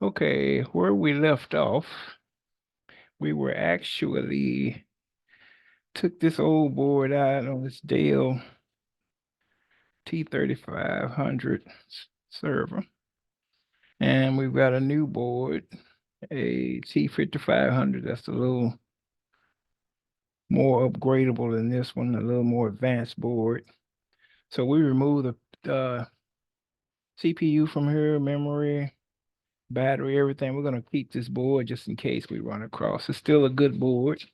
Okay, where we left off, we were actually took this old board out on this Dell T3500 server, and we've got a new board, a T5500 that's a little more upgradable than this one, a little more advanced board. So we removed the CPU from here, memory, battery, everything. We're going to keep this board just in case we run across. It's still a good board.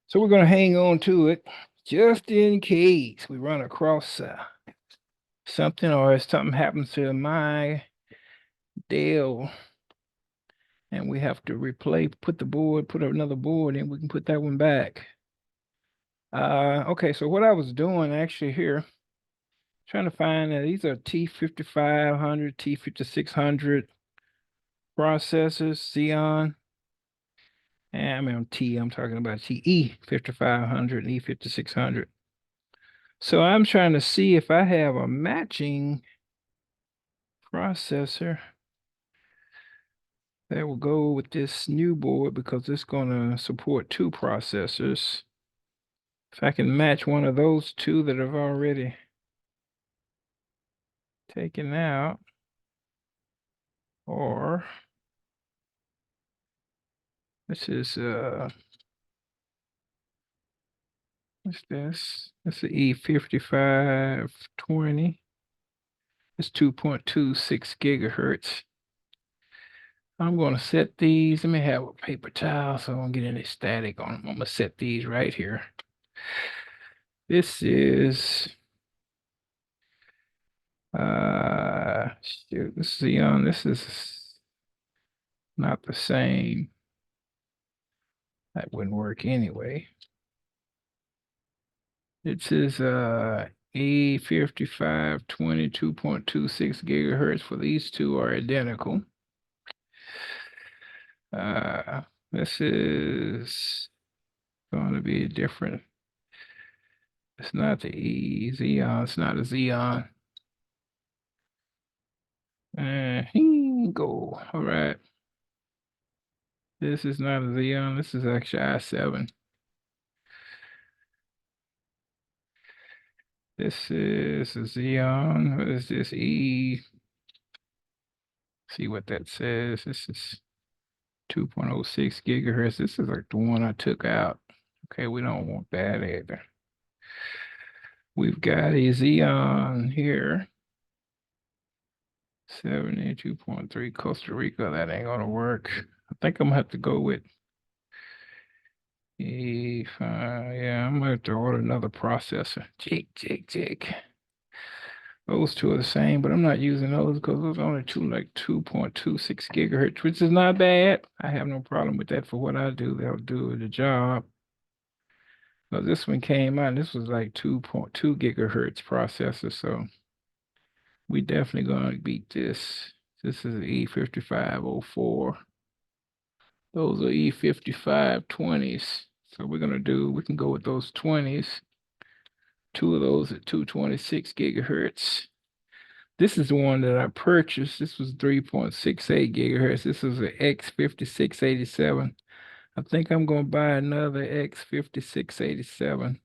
So we're going to hang on to it just in case we run across something, or if something happens to my Dell and we have to put another board in, we can put that one back. Okay, so what I was doing actually here, trying to find these are T5500, T5600 processors, Xeon. And I mean I'm talking about TE5500 and E5600. So I'm trying to see if I have a matching processor that will go with this new board because it's going to support two processors. If I can match one of those two that I've already taken out, or this is what's this? It's the E5520. It's 2.26 gigahertz. I'm going to set these. Let me have a paper towel so I don't get any static on them. I'm going to set these right here. This is shoot, this is Xeon. This is not the same. That wouldn't work anyway. It says E5520 2.26 gigahertz for these two are identical. This is going to be different. It's not the Xeon. It's not a Xeon. Go. All right. This is not a Xeon. This is actually i7. This is a Xeon. What is this? See what that says. This is 2.06 gigahertz. This is like the one I took out. Okay, we don't want that either. We've got a Xeon here. 72.3 Costa Rica. That ain't gonna work. I think I'm gonna have to go with yeah, I'm gonna have to order another processor. Jake. Those two are the same, but I'm not using those because those are only 2.26 gigahertz, which is not bad. I have no problem with that for what I do. They'll do the job. But this one came out, and this was like 2.2 gigahertz processor, so we definitely gonna beat this. This is E5504. Those are E5520s. So we can go with those 20s. Two of those at 226 gigahertz. This is the one that I purchased. This was 3.68 gigahertz. This was an X5687. I think I'm going to buy another X5687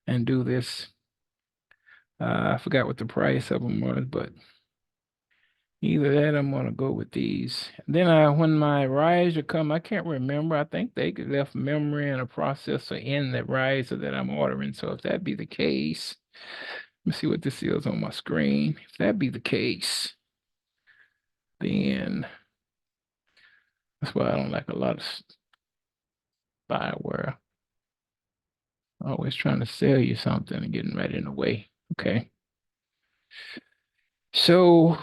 and do this. I forgot what the price of them was, but either that, I'm going to go with these. Then when my riser come, I can't remember. I think they left memory and a processor in the riser that I'm ordering. So if that be the case, let me see what this is on my screen. If that be the case, then that's why I don't like a lot of spyware. Always trying to sell you something and getting right in the way. Okay. So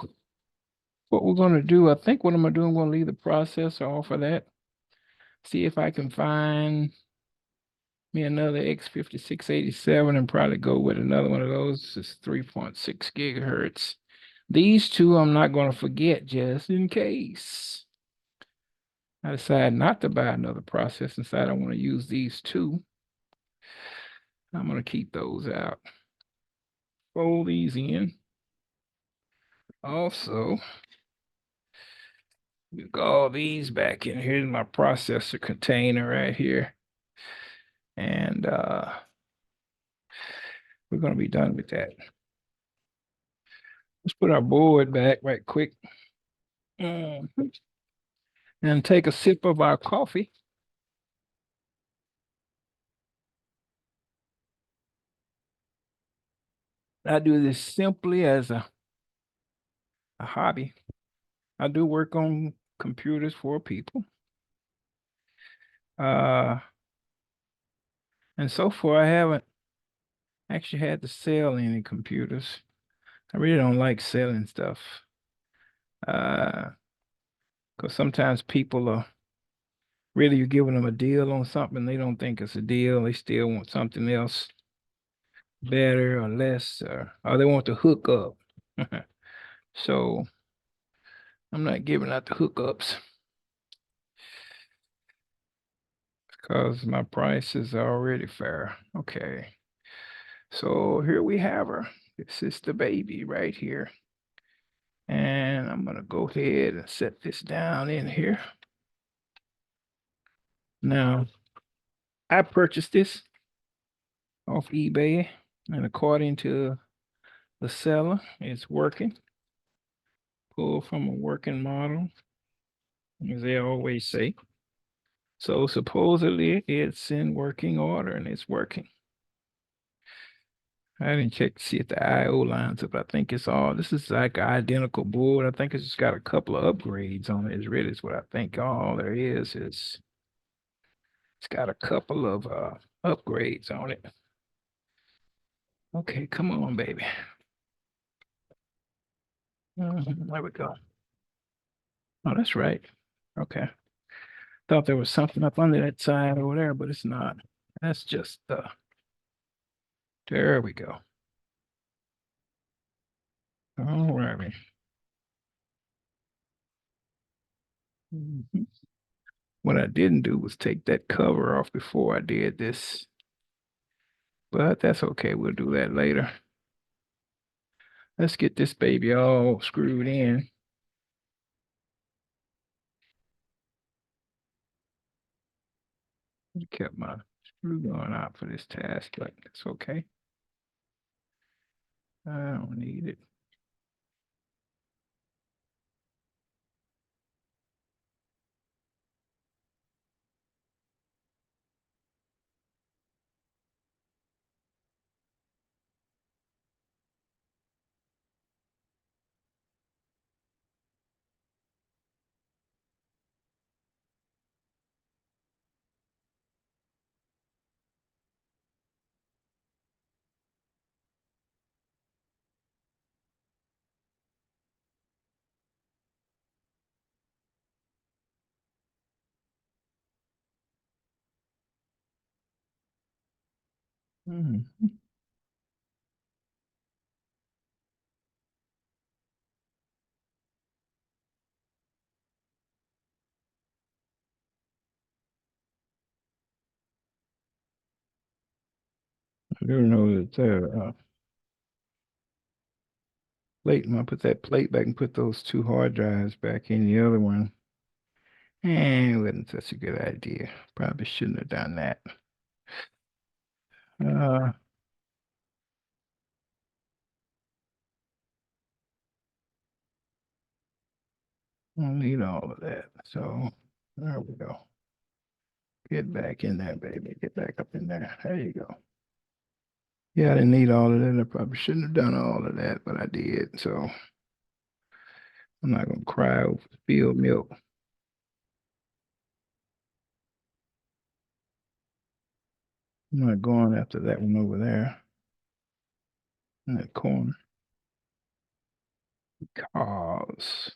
what we're going to do, I think what I'm going to do, I'm going to leave the processor off of that. See if I can find me another X5687 and probably go with another one of those. It's 3.6 gigahertz. These two I'm not going to forget just in case I decide not to buy another processor. Instead, I want to use these two. I'm going to keep those out. Fold these in. Also, Put all these back in. Here's my processor container right here. And we're gonna be done with that. Let's put our board back right quick. Mhm. And take a sip of our coffee. I do this simply as a hobby. I do work on computers for people. Uh, and so far I haven't actually had to sell any computers. I really don't like selling stuff. Because sometimes people are really you're giving them a deal on something, they don't think it's a deal. They still want something else better or less, or they want to hook up. So I'm not giving out the hookups because my price is already fair. Okay. So here we have her. This is the baby right here. And I'm gonna go ahead and set this down in here. Now, I purchased this off eBay, and according to the seller, it's working. Pulled from a working model, as they always say. So supposedly it's in working order and it's working. I didn't check to see if the IO lines up. I think it's all, this is like an identical board. I think it's just got a couple of upgrades on it. Is really is what I think all there is it's got a couple of upgrades on it. Okay, come on, baby. There we go. Oh, that's right. Okay. Thought there was something up under that side over there, but it's not. That's just there we go. All righty. Mhm. What I didn't do was take that cover off before I did this, but that's okay. We'll do that later. Let's get this baby all screwed in. I kept my screw going out for this task, but it's okay. I don't need it. Mhm. I do know that plate. I'm gonna put that plate back and put those two hard drives back in the other one. And wasn't such a good idea. Probably shouldn't have done that. Uh, I don't need all of that. So there we go. Get back in there, baby. Get back up in there. There you go. Yeah, I didn't need all of that. I probably shouldn't have done all of that, but I did. So I'm not gonna cry over spilled milk. I'm not going after that one over there in that corner. Cause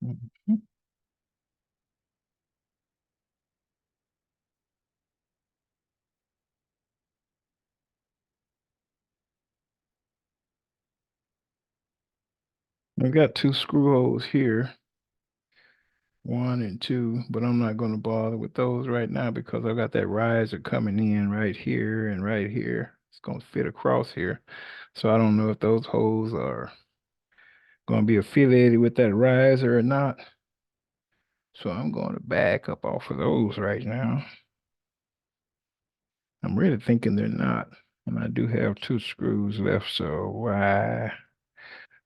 Mhm. I've got two screw holes here, one and two, but I'm not going to bother with those right now because I've got that riser coming in right here and right here. It's going to fit across here. So I don't know if those holes are going to be affiliated with that riser or not. So I'm going to back up off of those right now. I'm really thinking they're not. And I do have 2 screws left, so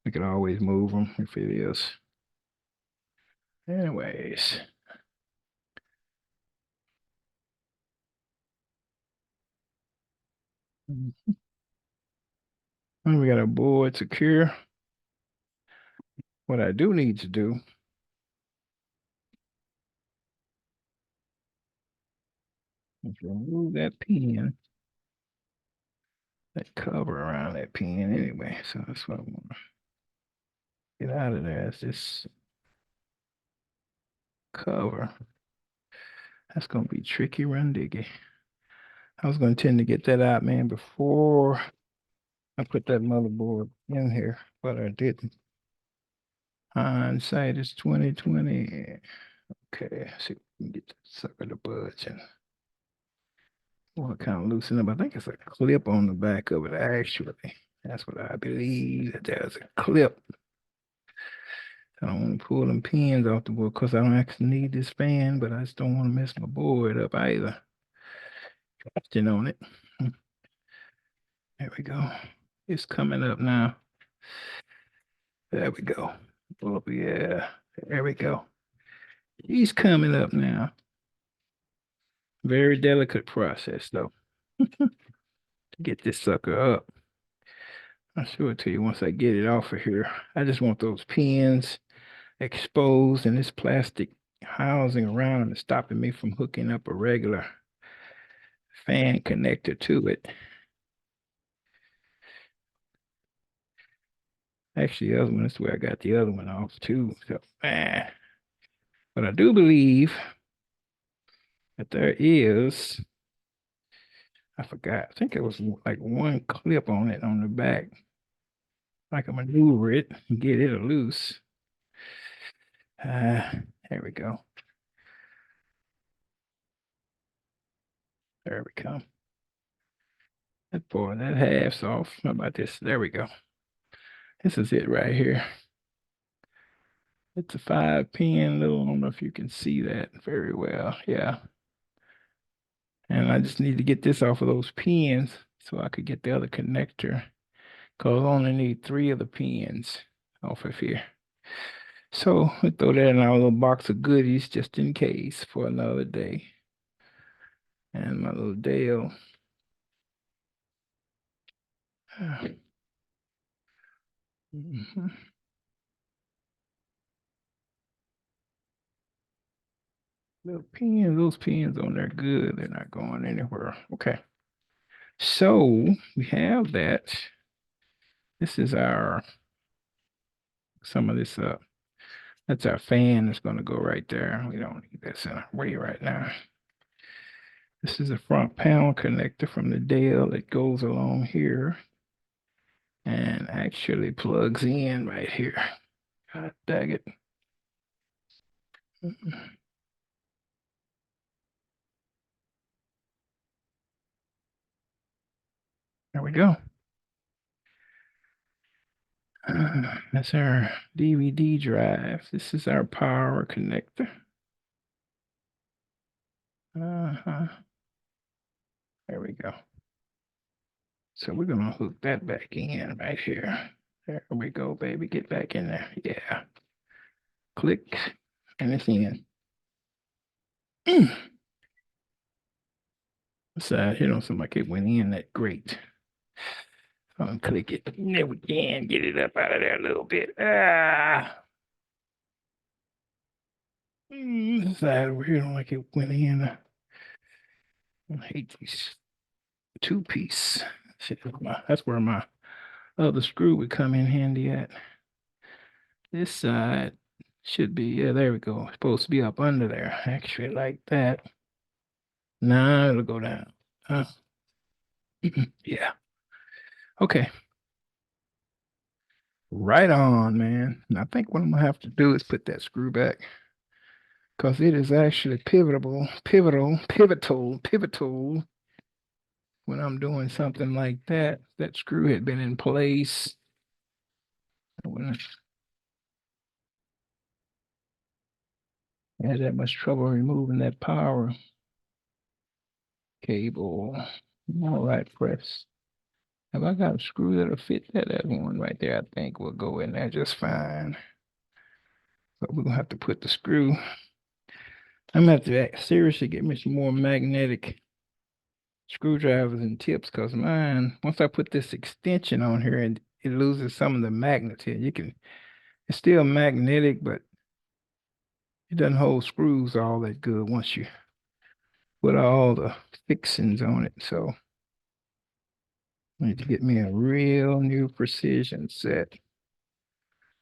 we can always move them if it is. Anyways. And we got our board secure. What I do need to do is remove that pin, that cover around that pin anyway. So that's what I want to get out of there. It's this cover. That's going to be tricky run diggy. I was going to tend to get that out, man, before I put that motherboard in here, but I didn't. Hindsight is 2020. Okay, see if we can get that sucker to budge and we'll kind of loosen up. I think it's a clip on the back of it, actually. That's what I believe, that there's a clip. I don't want to pull them pins off the board because I don't actually need this fan, but I just don't want to mess my board up either. Trusting on it. There we go. It's coming up now. There we go. Oh, yeah. There we go. He's coming up now. Very delicate process, though, to get this sucker up. I'll show it to you once I get it off of here. I just want those pins exposed and this plastic housing around them is stopping me from hooking up a regular fan connector to it. Actually, the other one is where I got the other one off too. So, but I do believe that there is, I forgot, I think it was like one clip on it on the back. I can maneuver it and get it loose. There we go. There we go. That boy, that half's off. How about this? There we go. This is it right here. It's a 5-pin little, I don't know if you can see that very well. Yeah. And I just need to get this off of those pins so I could get the other connector. Because I only need 3 of the pins off of here. So we throw that in our little box of goodies just in case for another day. And my little Dale. Little pins, those pins on there good. They're not going anywhere. Okay. So we have that. This is some of this up. That's our fan that's going to go right there. We don't need this in our way right now. This is a front panel connector from the Dell that goes along here and actually plugs in right here. God dang it. There we go. That's our DVD drive. This is our power connector. There we go. So we're gonna hook that back in right here. There we go, baby. Get back in there. Yeah. Click, and it's in. Side here don't seem like it went in that great. Unclick it. There we can get it up out of there a little bit. Side over here don't like it went in. I hate these 2-piece. That's where my other screw would come in handy at. This side should be, yeah, there we go. It's supposed to be up under there, actually, like that. Now it'll go down. Yeah. Okay. Right on, man. And I think what I'm gonna have to do is put that screw back because it is actually pivotal when I'm doing something like that. That screw had been in place. I had that much trouble removing that power cable. All right, press. Have I got a screw that'll fit that? That one right there, I think will go in there just fine. But we're gonna have to put the screw. I'm gonna have to seriously get me some more magnetic screwdrivers and tips, because mine, once I put this extension on here, and it loses some of the magnets here. It's still magnetic, but it doesn't hold screws all that good once you put all the fixings on it. So I need to get me a real new precision set.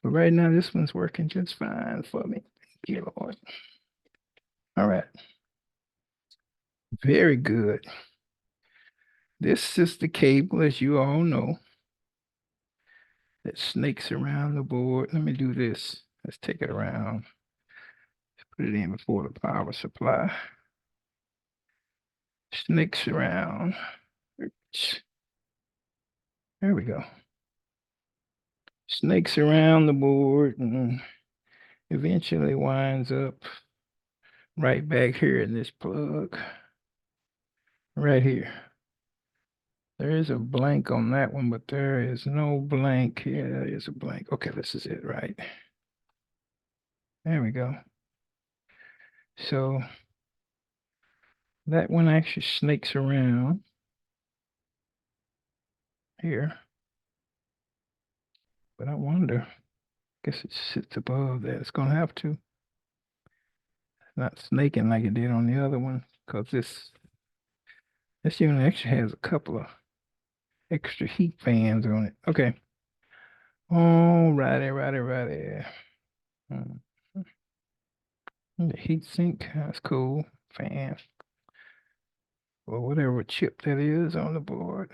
But right now, this one's working just fine for me. Thank you, Lord. All right. Very good. This is the cable, as you all know, that snakes around the board. Let me do this. Let's take it around. Put it in before the power supply. Snakes around. There we go. Snakes around the board and eventually winds up right back here in this plug. Right here. There is a blank on that one, but there is no blank here. There is a blank. Okay, this is it, right? There we go. So that one actually snakes around here. But I wonder, I guess it sits above that. It's gonna have to. Not snaking like it did on the other one, because this unit actually has a couple of extra heat fans on it. Okay. All righty, righty, righty. The heat sink, that's cool. Fan. Or whatever chip that is on the board.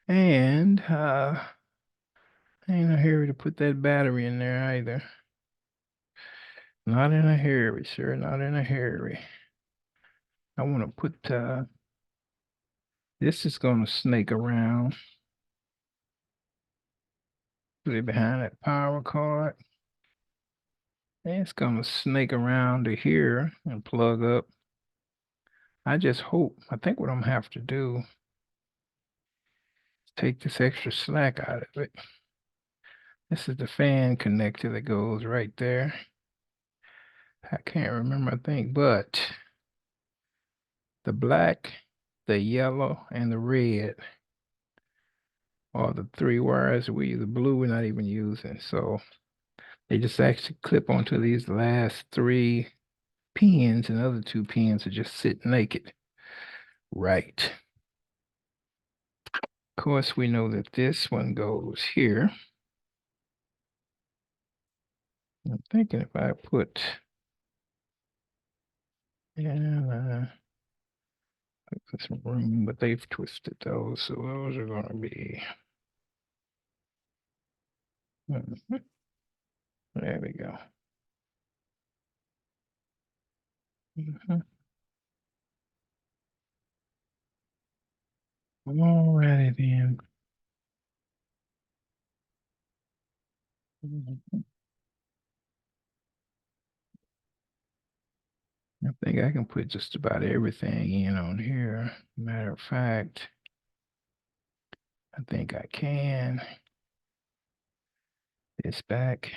And I ain't in a hurry to put that battery in there either. Not in a hurry, sir. Not in a hurry. I want to put this is gonna snake around. Put it behind that power cord. And it's gonna snake around to here and plug up. I just hope, I think what I'm gonna have to do is take this extra slack out of it. This is the fan connector that goes right there. I can't remember, I think, but the black, the yellow, and the red are the three wires. The blue we're not even using. So they just actually clip onto these last three pins, and the other two pins are just sit naked. Right. Of course, we know that this one goes here. I'm thinking if I put, yeah, put some room, but they've twisted those, so those are going to be, there we go. All righty then. I think I can put just about everything in on here. Matter of fact, I think I can. This back.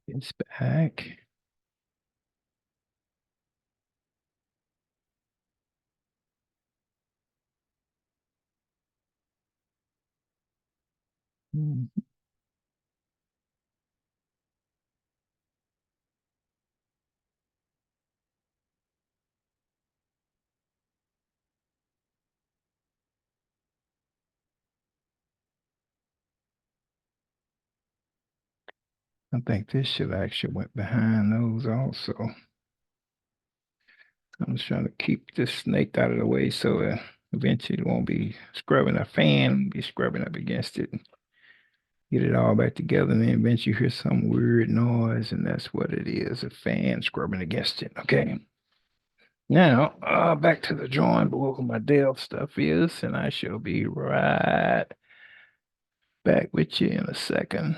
This back. I think this should actually went behind those also. I'm just trying to keep this snake out of the way so eventually it won't be scrubbing a fan, be scrubbing up against it. Get it all back together, and then eventually you hear some weird noise, and that's what it is, a fan scrubbing against it. Okay. Now, back to the drawing board where my Dell stuff is, and I shall be right back with you in a second.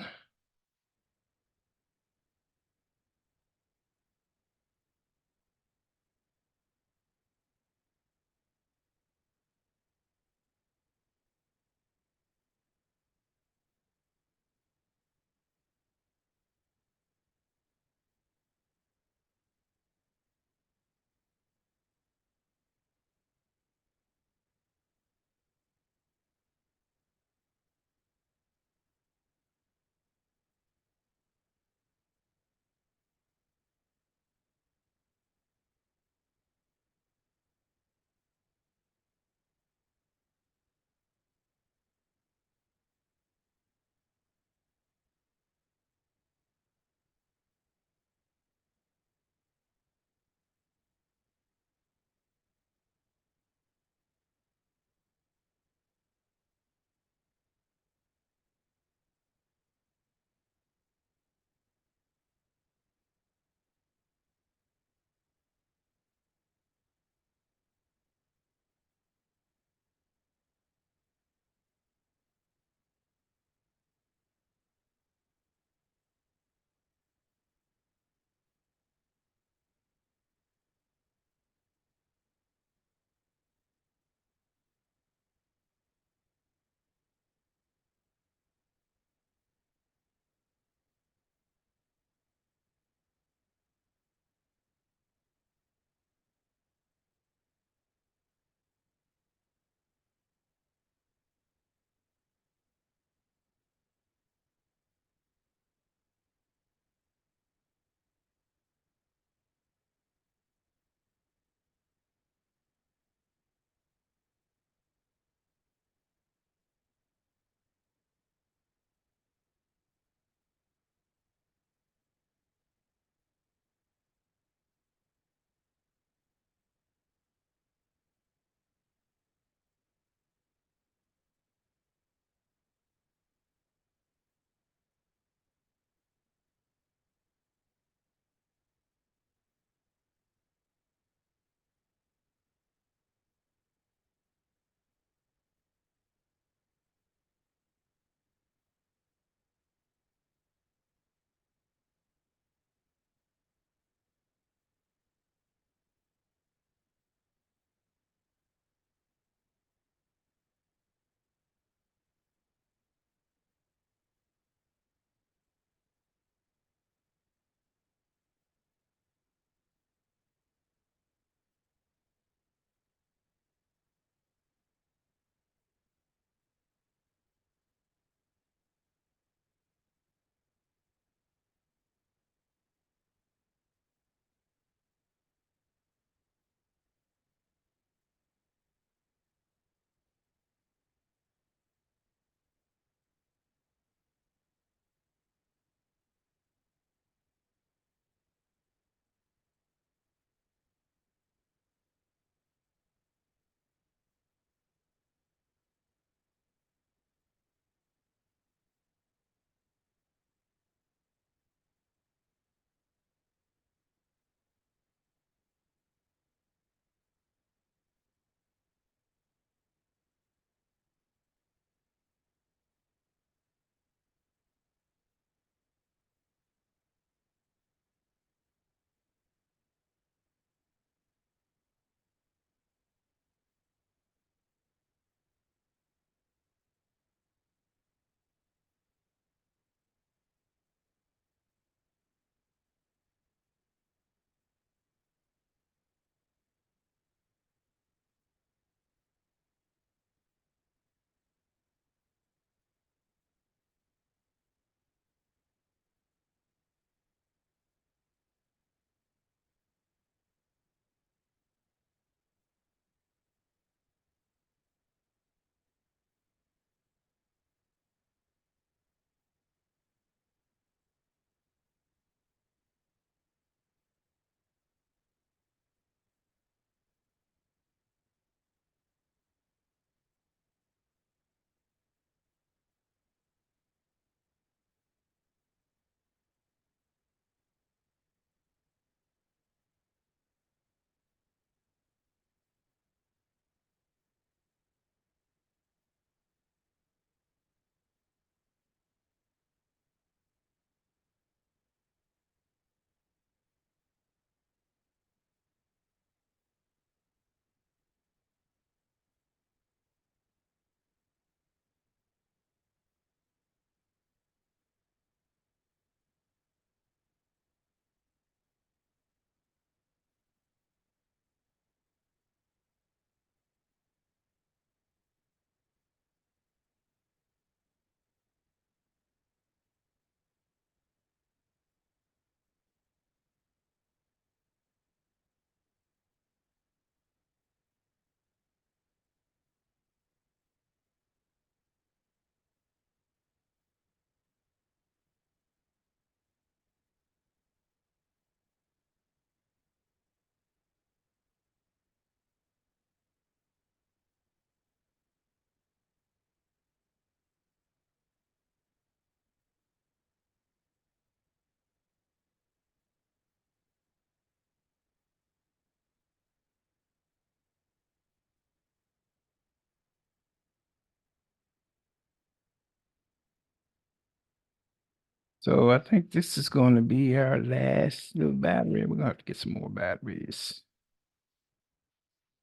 So I think this is going to be our last little battery. We're gonna have to get some more batteries.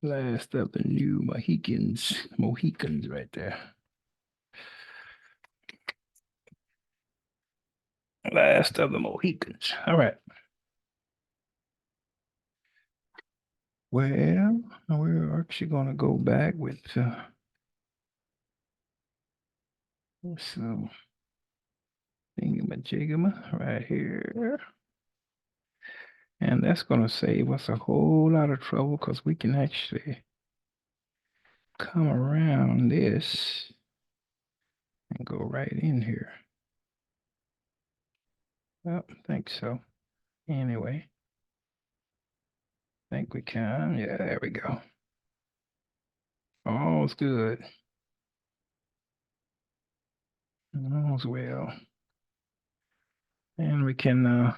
Last of the new Mohicans right there. Last of the Mohicans. All right. Well, we're actually gonna go back with some thingamajigama right here. And that's gonna save us a whole lot of trouble because we can actually come around this and go right in here. Well, I think so. Anyway, I think we can. Yeah, there we go. All's good. All's well. And we can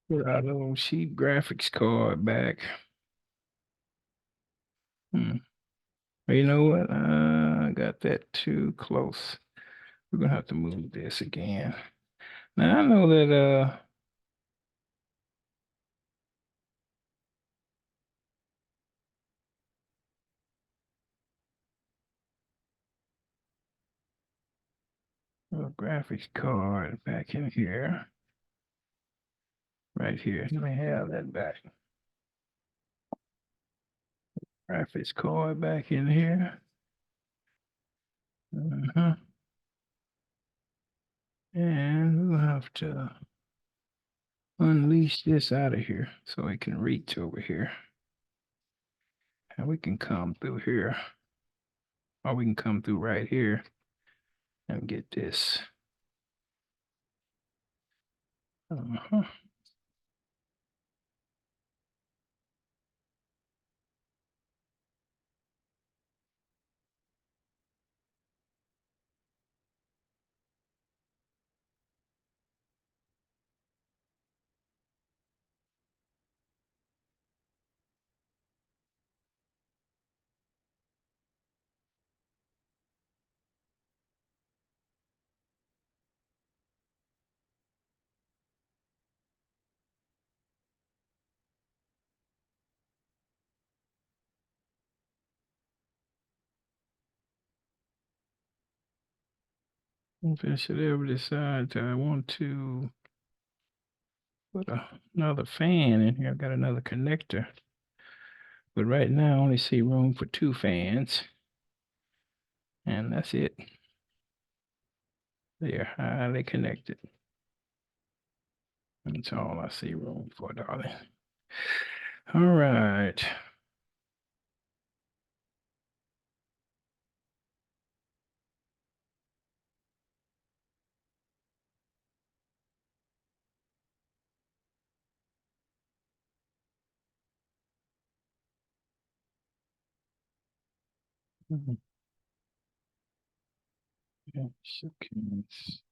put our little cheap graphics card back. Well, you know what? I got that too close. We're gonna have to move this again. Now I know that graphics card back in here. Right here. Let me have that back. Graphics card back in here. Uh-huh. And we'll have to unleash this out of here so it can reach over here. And we can come through here. Or we can come through right here and get this. Uh-huh. If I should ever decide that I want to put another fan in here, I've got another connector. But right now I only see room for 2 fans. And that's it. They're highly connected. That's all I see room for, darling. All right. Mhm. Yeah, chickens.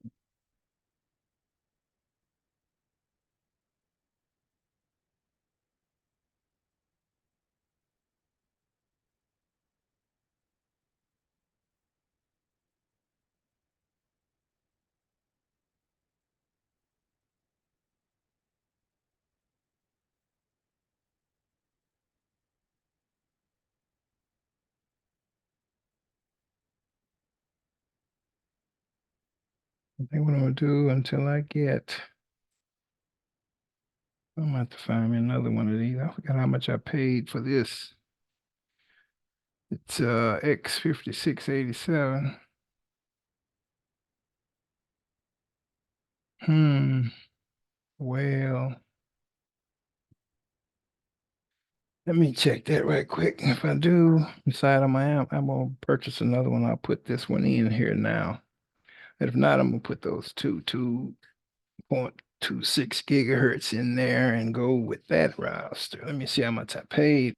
I think what I'm gonna do until I get, I'm gonna have to find me another one of these. I forgot how much I paid for this. It's X5687. Hmm. Well, let me check that right quick. If I do decide on my amp, I'm gonna purchase another one. I'll put this one in here now. And if not, I'm gonna put those 2.26 gigahertz in there and go with that router. Let me see how much I paid.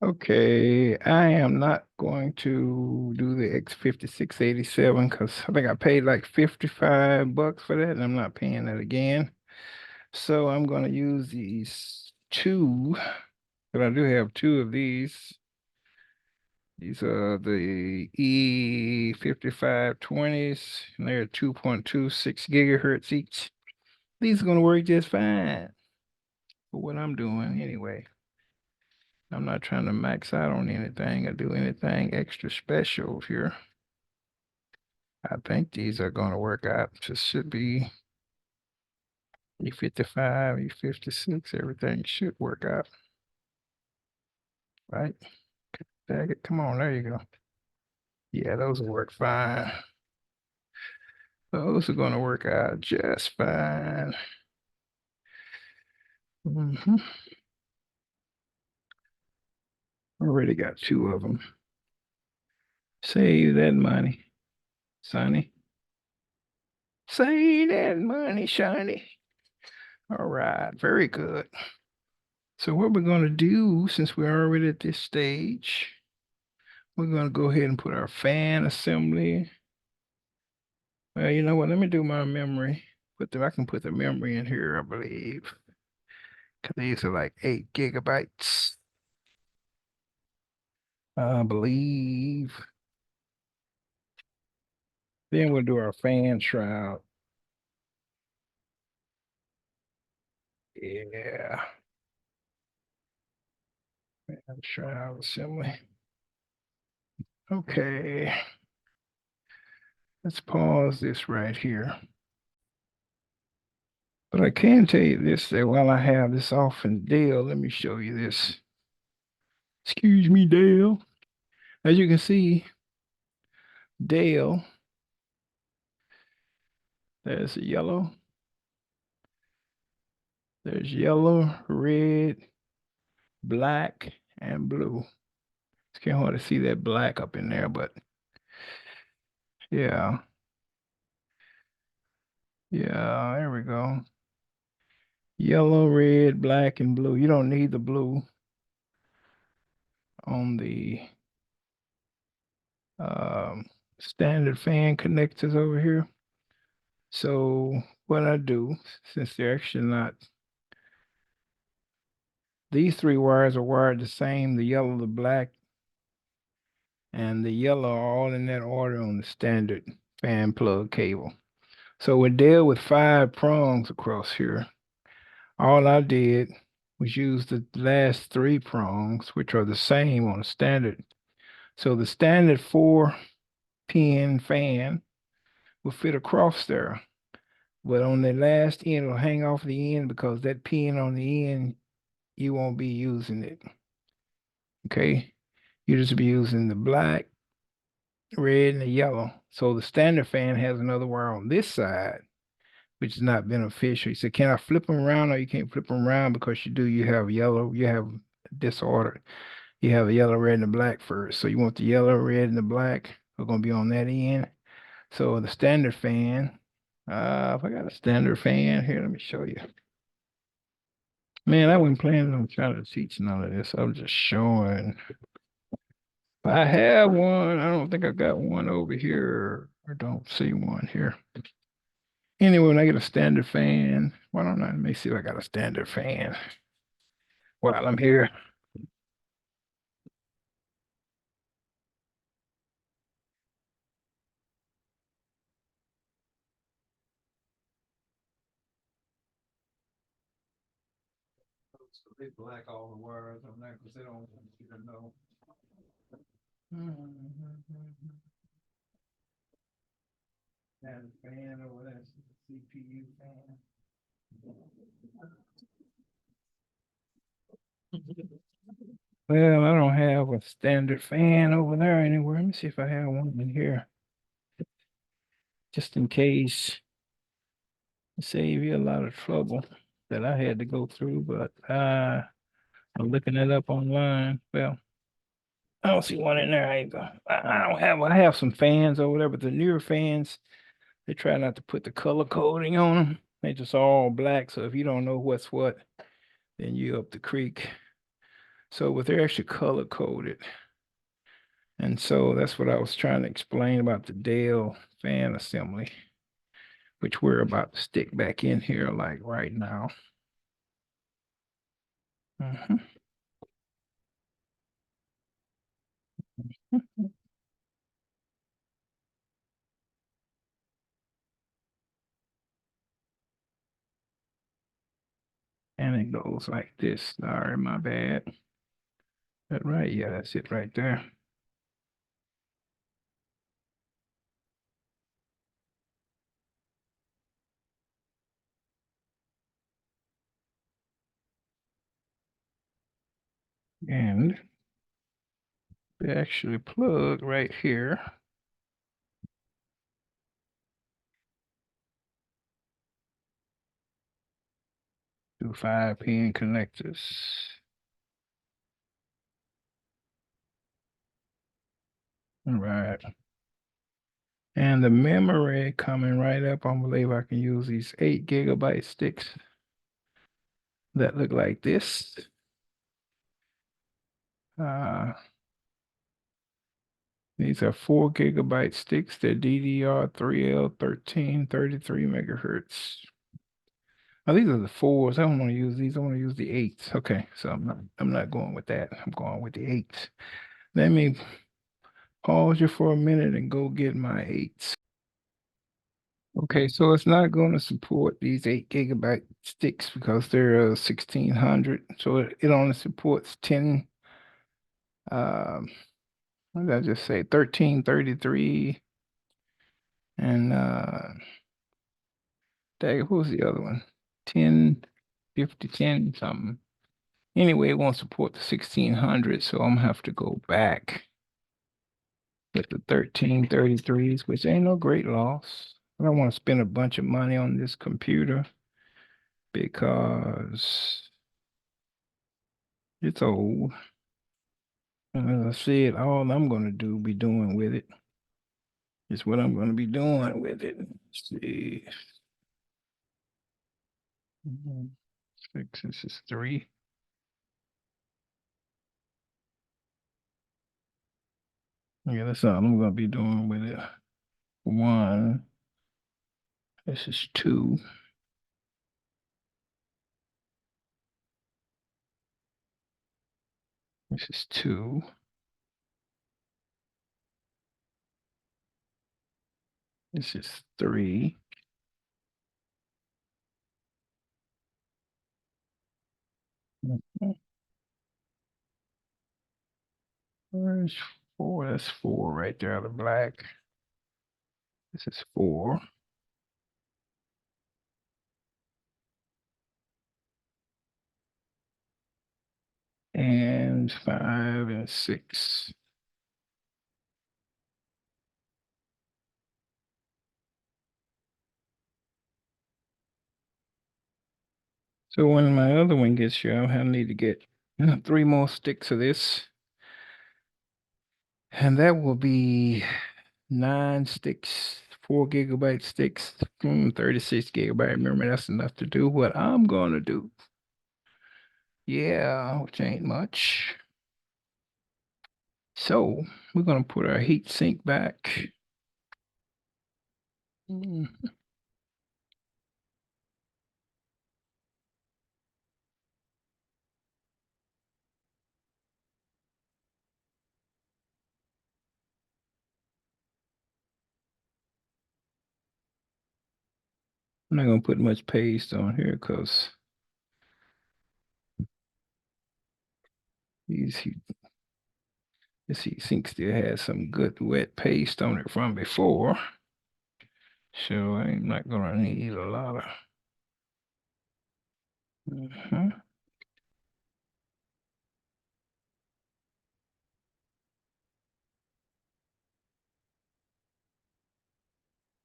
Okay, I am not going to do the X5687 because I think I paid like 55 bucks for that, and I'm not paying that again. So I'm going to use these two, but I do have two of these. These are the E5520s, and they're 2.26 gigahertz each. These are going to work just fine for what I'm doing anyway. I'm not trying to max out on anything or do anything extra special here. I think these are going to work out. Just should be E55, E56, everything should work out, right? Dag it. Come on, there you go. Yeah, those will work fine. Those are going to work out just fine. Mhm. Already got two of them. Save that money, Sonny. Save that money, Shiny. All right, very good. So what we're going to do, since we're already at this stage, we're going to go ahead and put our fan assembly. Well, you know what? Let me do my memory. I can put the memory in here, I believe. Because these are like 8 GB. I believe. Then we'll do our fan shroud. Yeah. Fan shroud assembly. Okay. Let's pause this right here. But I can tell you this, that while I have this off in Dale, let me show you this. Excuse me, Dale. As you can see, Dale, there's yellow. There's yellow, red, black, and blue. It's kind of hard to see that black up in there, but yeah. Yeah, there we go. Yellow, red, black, and blue. You don't need the blue on the um, standard fan connectors over here. So what I do, since they're actually not, these three wires are wired the same, the yellow, the black, and the yellow are all in that order on the standard fan plug cable. So we deal with 5 prongs across here. All I did was use the last 3 prongs, which are the same on the standard. So the standard 4-pin fan will fit across there. But on the last end, it'll hang off the end because that pin on the end, you won't be using it. Okay? You just be using the black, red, and the yellow. So the standard fan has another wire on this side, which is not beneficial. You say, can I flip them around? Or you can't flip them around because you have yellow, you have disorder. You have a yellow, red, and the black first. So you want the yellow, red, and the black are going to be on that end. So the standard fan, if I got a standard fan here, let me show you. Man, I wasn't planning on trying to teach none of this. I'm just showing. I have one. I don't think I got one over here. I don't see one here. Anyway, when I get a standard fan, why don't I let me see if I got a standard fan while I'm here. So they black all the wires on that because they don't want you to know. And fan over there, CPU fan. Well, I don't have a standard fan over there anywhere. Let me see if I have one in here, just in case. Save you a lot of trouble that I had to go through, but I'm looking it up online. Well, I don't see one in there. I go. I don't have. I have some fans over there, but the newer fans, they try not to put the color coding on them. They just all black. So if you don't know what's what, then you up the creek. So, but they're actually color coded. And so that's what I was trying to explain about the Dell fan assembly, which we're about to stick back in here like right now. Mhm. And it goes like this. Sorry, my bad. That right? Yeah, that's it right there. And they actually plug right here to 5-pin connectors. All right. And the memory coming right up, I believe I can use these 8 GB sticks that look like this. Uh, these are 4 GB sticks. They're DDR3L13, 33 megahertz. Oh, these are the fours. I don't want to use these. I want to use the eights. Okay, so I'm not going with that. I'm going with the eights. Let me pause you for a minute and go get my eights. Okay, so it's not going to support these 8 GB sticks because they're 1600. So it only supports 10, um, what did I just say? 1333 and what was the other one? 10, 50, 10 something. Anyway, it won't support the 1600, so I'm gonna have to go back with the 1333s, which ain't no great loss. I don't want to spend a bunch of money on this computer because it's old. And as I said, all I'm going to be doing with it is what I'm going to be doing with it. Let's see. Mhm. Six, this is three. Yeah, that's all I'm going to be doing with it. One, this is two, this is two, this is three. Mhm. Where's four? That's four right there, the black. This is four. And five and six. So when my other one gets here, I need to get three more sticks of this. And that will be 9 sticks, 4 GB sticks, 36 GB. Remember, that's enough to do what I'm gonna do. Yeah, which ain't much. So we're gonna put our heat sink back. I'm not gonna put much paste on here because these heat, this heat sink still has some good wet paste on it from before. So I'm not gonna need a lot of. Mhm.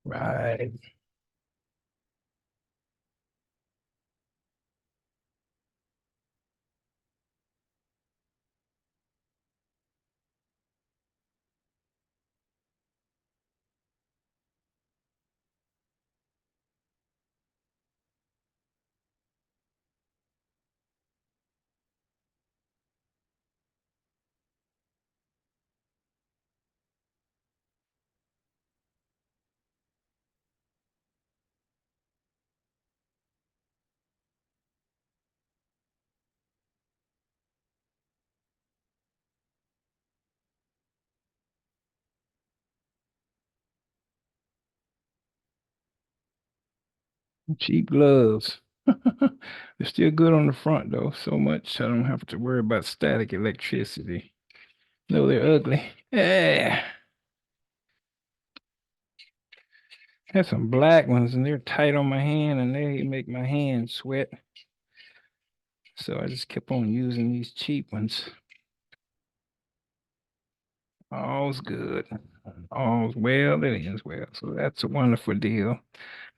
Right. Cheap gloves. They're still good on the front though, so much I don't have to worry about static electricity. No, they're ugly. Yeah. Had some black ones and they're tight on my hand and they make my hand sweat. So I just kept on using these cheap ones. All's good. All's well that ends well. So that's a wonderful deal.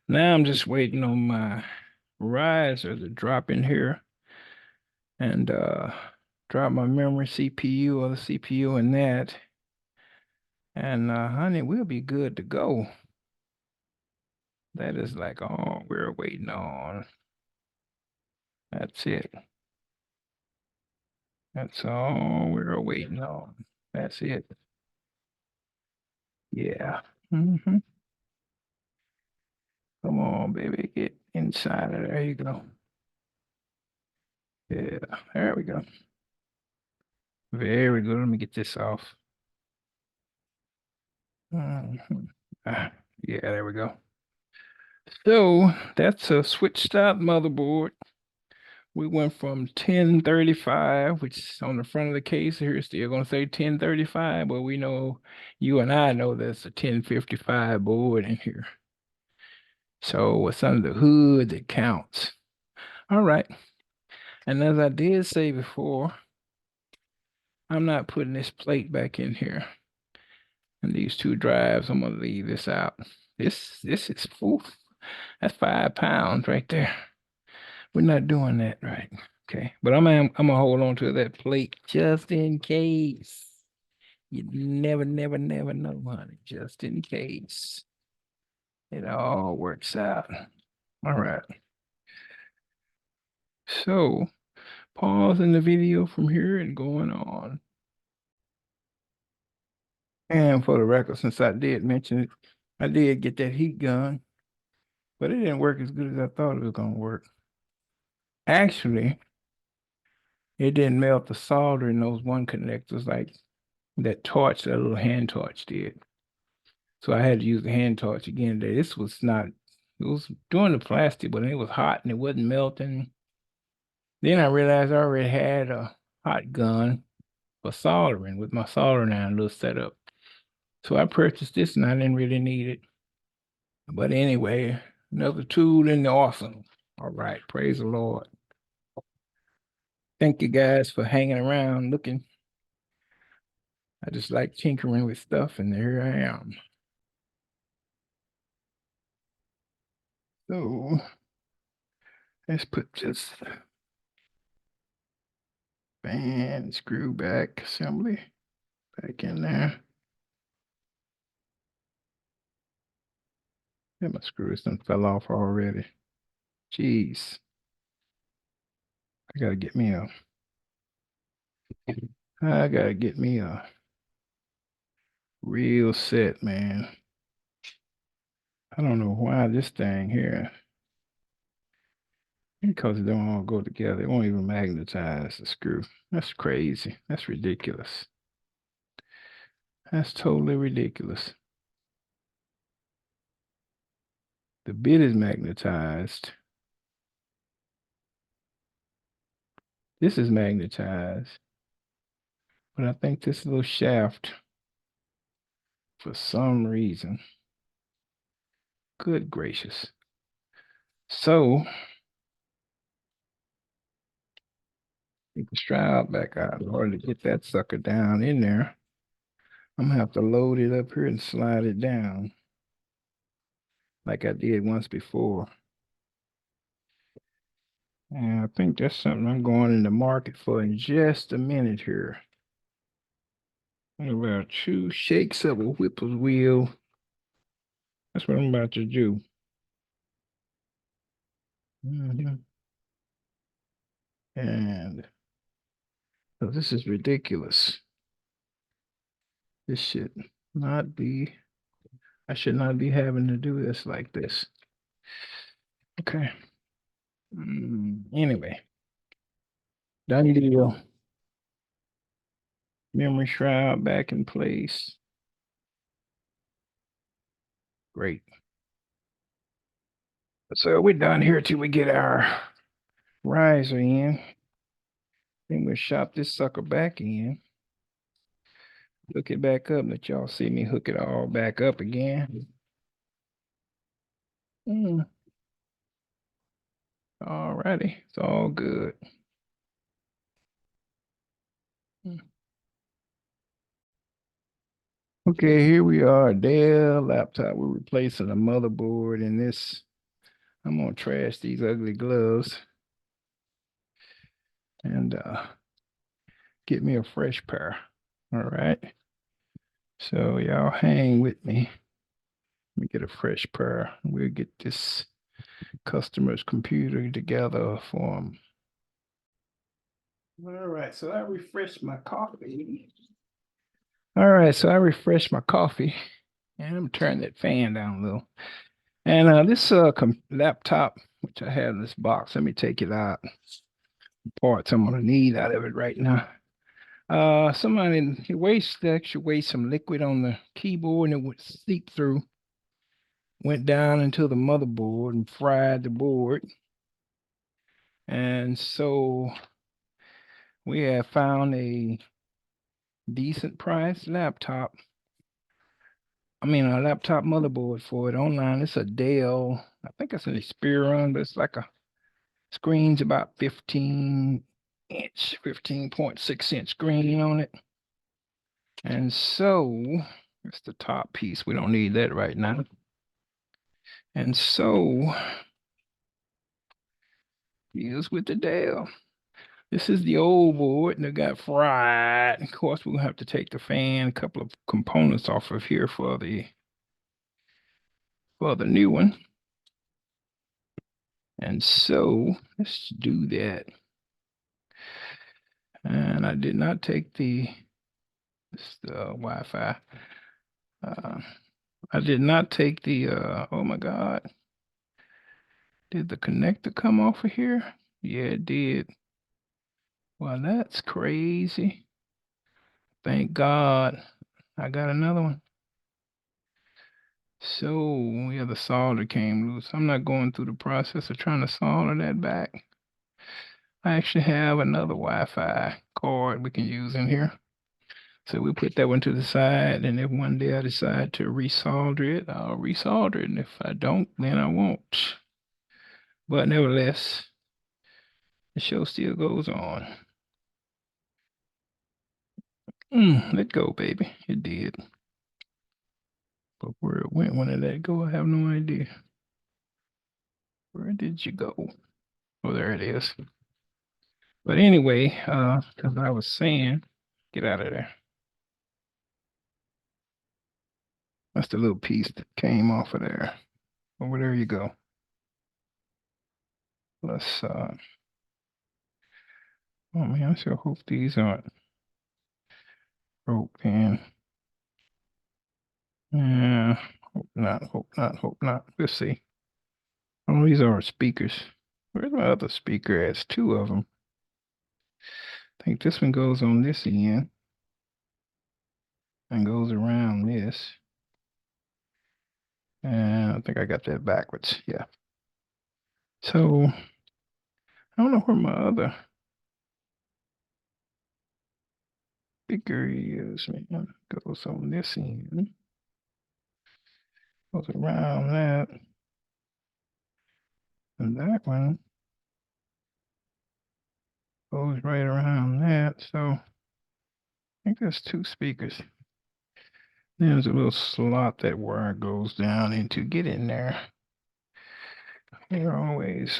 Now I'm just waiting on my riser to drop in here and drop my memory CPU or the CPU in that. And honey, we'll be good to go. That is like all we're waiting on. That's it. That's all we're waiting on. That's it. Yeah. hmm Come on, baby. Get inside of there. There you go. Yeah. There we go. Very good. Let me get this off. Mhm. Yeah, there we go. So that's a switch stop motherboard. We went from 1035, which is on the front of the case here, it's still going to say 1035, but we know, you and I know there's a 1055 board in here. So what's under the hood that counts. All right. And as I did say before, I'm not putting this plate back in here. And these two drives, I'm gonna leave this out. This is full. That's 5 pounds right there. We're not doing that right. Okay. But I'm gonna hold on to that plate just in case. You never know, honey. Just in case. It all works out. All right. So pausing the video from here and going on. And for the record, since I did mention it, I did get that heat gun, but it didn't work as good as I thought it was gonna work. Actually, it didn't melt the solder in those one connectors like that torch, that little hand torch did. So I had to use the hand torch again today. This was not, it was doing the plastic, but it was hot and it wasn't melting. Then I realized I already had a hot gun for soldering with my soldering iron little setup. So I purchased this and I didn't really need it. But anyway, another tool in the arsenal. All right, praise the Lord. Thank you guys for hanging around looking. I just like tinkering with stuff, and here I am. So let's put this fan screw back assembly back in there. Yeah, my screws done fell off already. Jeez. I gotta get me a I gotta get me a real set, man. I don't know why this thing here, because it don't all go together. It won't even magnetize the screw. That's crazy. That's ridiculous. That's totally ridiculous. The bit is magnetized. This is magnetized. But I think this little shaft, for some reason, good gracious. So, take the strap back out in order to get that sucker down in there. I'm gonna have to load it up here and slide it down like I did once before. And I think that's something I'm going in the market for in just a minute here. About 2 shakes of a whipple wheel. That's what I'm about to do. And so this is ridiculous. This should not be, I should not be having to do this like this. Okay. Anyway, done deal. Memory shroud back in place. Great. So we're done here till we get our riser in. Then we'll shop this sucker back in. Hook it back up. Let y'all see me hook it all back up again. All righty. It's all good. Okay, here we are, Dell laptop. We're replacing the motherboard in this. I'm gonna trash these ugly gloves and get me a fresh pair. All right. So y'all hang with me. Let me get a fresh pair. We'll get this customer's computer together for them. All right, so I refreshed my coffee. All right, so I refreshed my coffee, and I'm turning that fan down a little. And this laptop, which I have in this box, let me take it out. Parts I'm gonna need out of it right now. Somebody actually waste some liquid on the keyboard and it would seep through. Went down into the motherboard and fried the board. And so we have found a decent priced laptop. I mean, a laptop motherboard for it online. It's a Dell. I think it's an Xperia, but it's like a screen's about 15-inch, 15.6-inch screen on it. And so it's the top piece. We don't need that right now. And so here's with the Dell. This is the old board and it got fried. Of course, we'll have to take the fan, a couple of components off of here for the new one. And so let's do that. And I did not take the Wi-Fi. I did not take the oh my God. Did the connector come off of here? Yeah, it did. Well, that's crazy. Thank God I got another one. So, yeah, the solder came loose. I'm not going through the process of trying to solder that back. I actually have another Wi-Fi cord we can use in here. So we put that one to the side, and if one day I decide to resolder it, I'll resolder it. And if I don't, then I won't. But nevertheless, the show still goes on. Let go, baby. It did. But where it went when it let go, I have no idea. Where did you go? Oh, there it is. But anyway, because I was saying, get out of there. That's the little piece that came off of there. Well, there you go. Let's, oh man, I sure hope these aren't broken. Yeah, hope not, hope not, hope not. We'll see. Oh, these are speakers. Where's my other speaker? It's two of them. I think this one goes on this end and goes around this. And I think I got that backwards. Yeah. So I don't know where my other speaker is. Man, goes on this end. Goes around that. And that one goes right around that. So I think there's two speakers. There's a little slot that wire goes down into. Get in there. They're always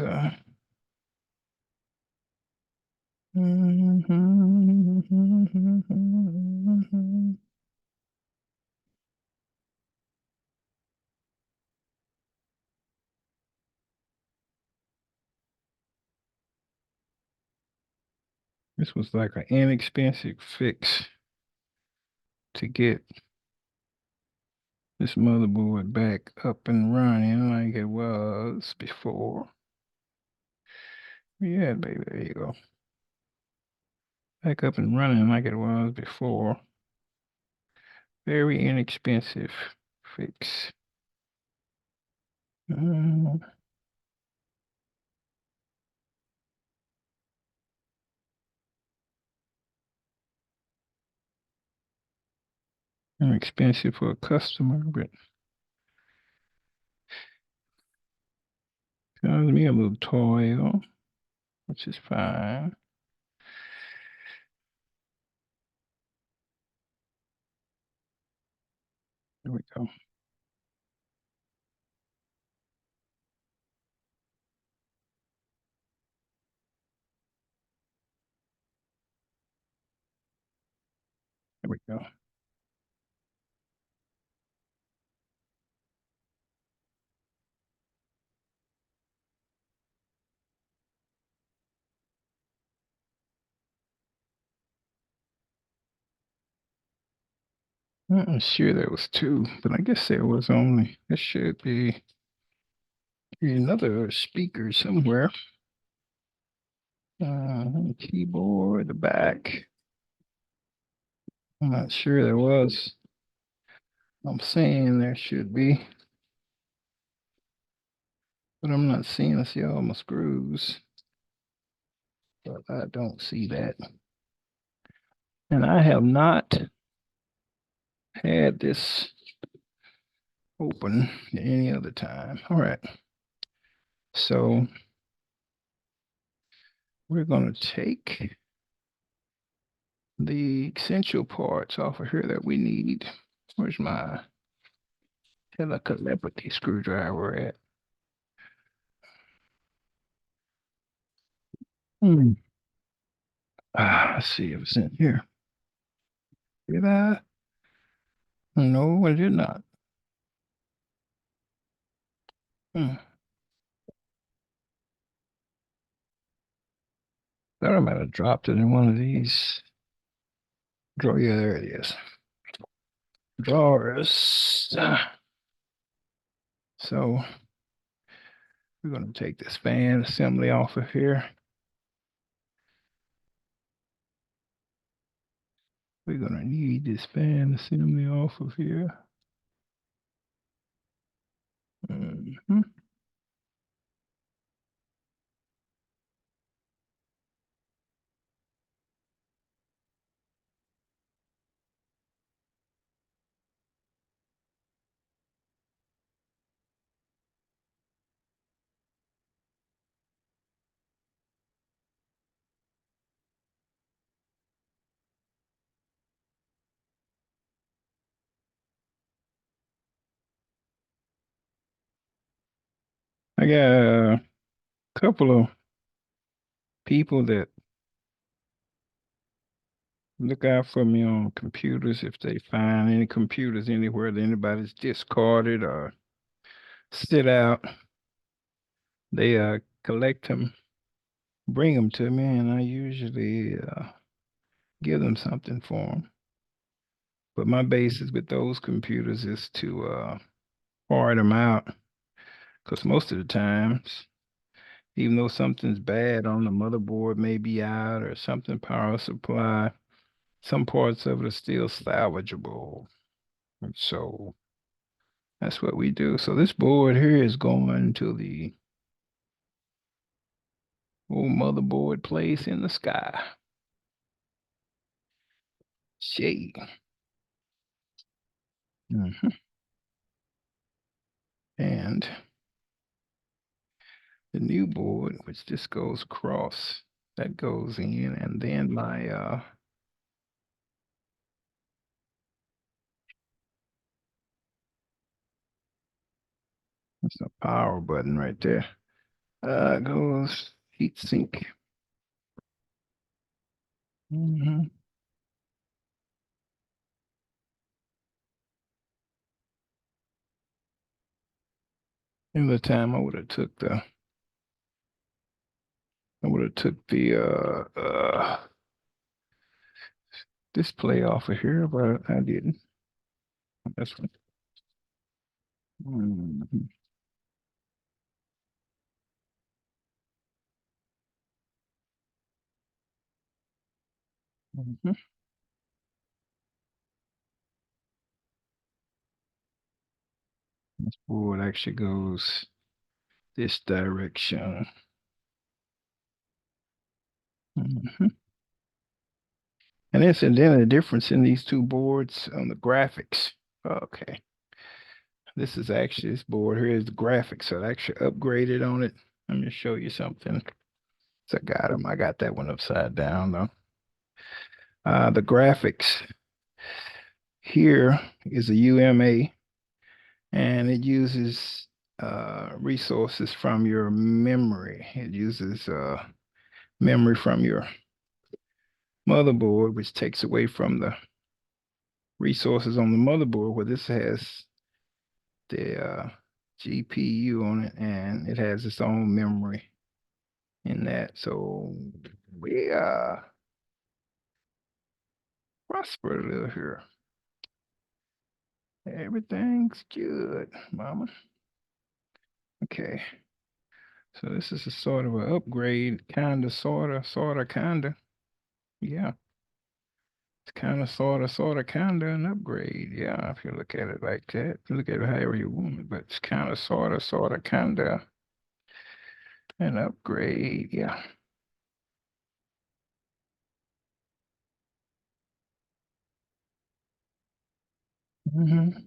this was like an inexpensive fix to get this motherboard back up and running like it was before. Yeah, baby, there you go. Back up and running like it was before. Very inexpensive fix. expensive for a customer, but tells me a little toil, which is fine. There we go. There we go. I'm sure there was two, but I guess there was only. There should be another speaker somewhere. Keyboard, the back. I'm not sure there was. I'm saying there should be, but I'm not seeing. I see all my screws, but I don't see that. And I have not had this open any other time. All right. So we're going to take the essential parts off of here that we need. Where's my telepathy screwdriver at? Hmm. Let's see if it's in here. Did I? No, I did not. Hmm. Thought I might have dropped it in one of these drawer. Yeah, there it is. Drawers. So we're going to take this fan assembly off of here. We're going to need this fan assembly off of here. Mm-hmm. I got a couple of people that look out for me on computers. If they find any computers anywhere that anybody's discarded or sit out, they collect them, bring them to me, and I usually give them something for them. But my basis with those computers is to hard them out, because most of the times, even though something's bad on the motherboard may be out or something power supply, some parts of it are still salvageable. And so that's what we do. So this board here is going to the old motherboard place in the sky. Shade. Mhm. And the new board, which just goes across, that goes in, and then my that's a power button right there. Goes heat sink. Mhm. And the time I would have took the display off of here, but I didn't. That's one. Mhm. Mhm. This board actually goes this direction. Mhm. And incidentally, the difference in these two boards on the graphics. Okay. This is actually this board here is the graphics. So I actually upgraded on it. Let me show you something. So I got them. I got that one upside down though. The graphics here is a UMA, and it uses resources from your memory. It uses memory from your motherboard, which takes away from the resources on the motherboard, where this has the GPU on it, and it has its own memory in that. So we prosper a little here. Everything's good, mama. Okay. So this is a sort of an upgrade, kinda, sorta, kinda. Yeah. It's kinda, sorta, kinda an upgrade. Yeah, if you look at it like that. Look at it however you want it, but it's kinda, sorta, kinda an upgrade. Yeah. Mm-hmm.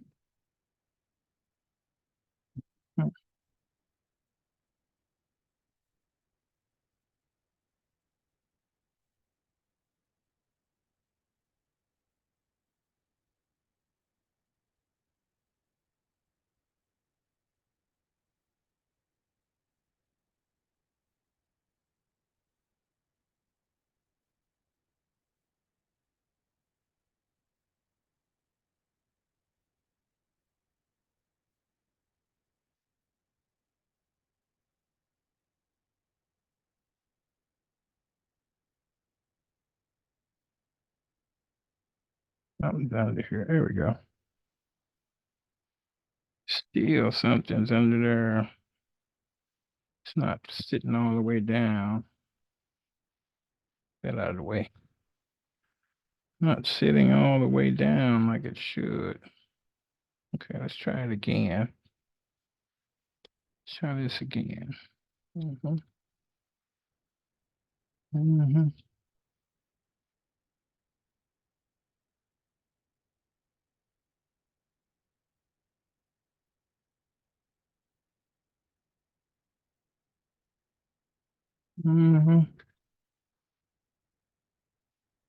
Something's under here. There we go. Still something's under there. It's not sitting all the way down. Get out of the way. Not sitting all the way down like it should. Okay, let's try it again. Let's try this again. Mm-hmm. Mm-hmm. Mm-hmm.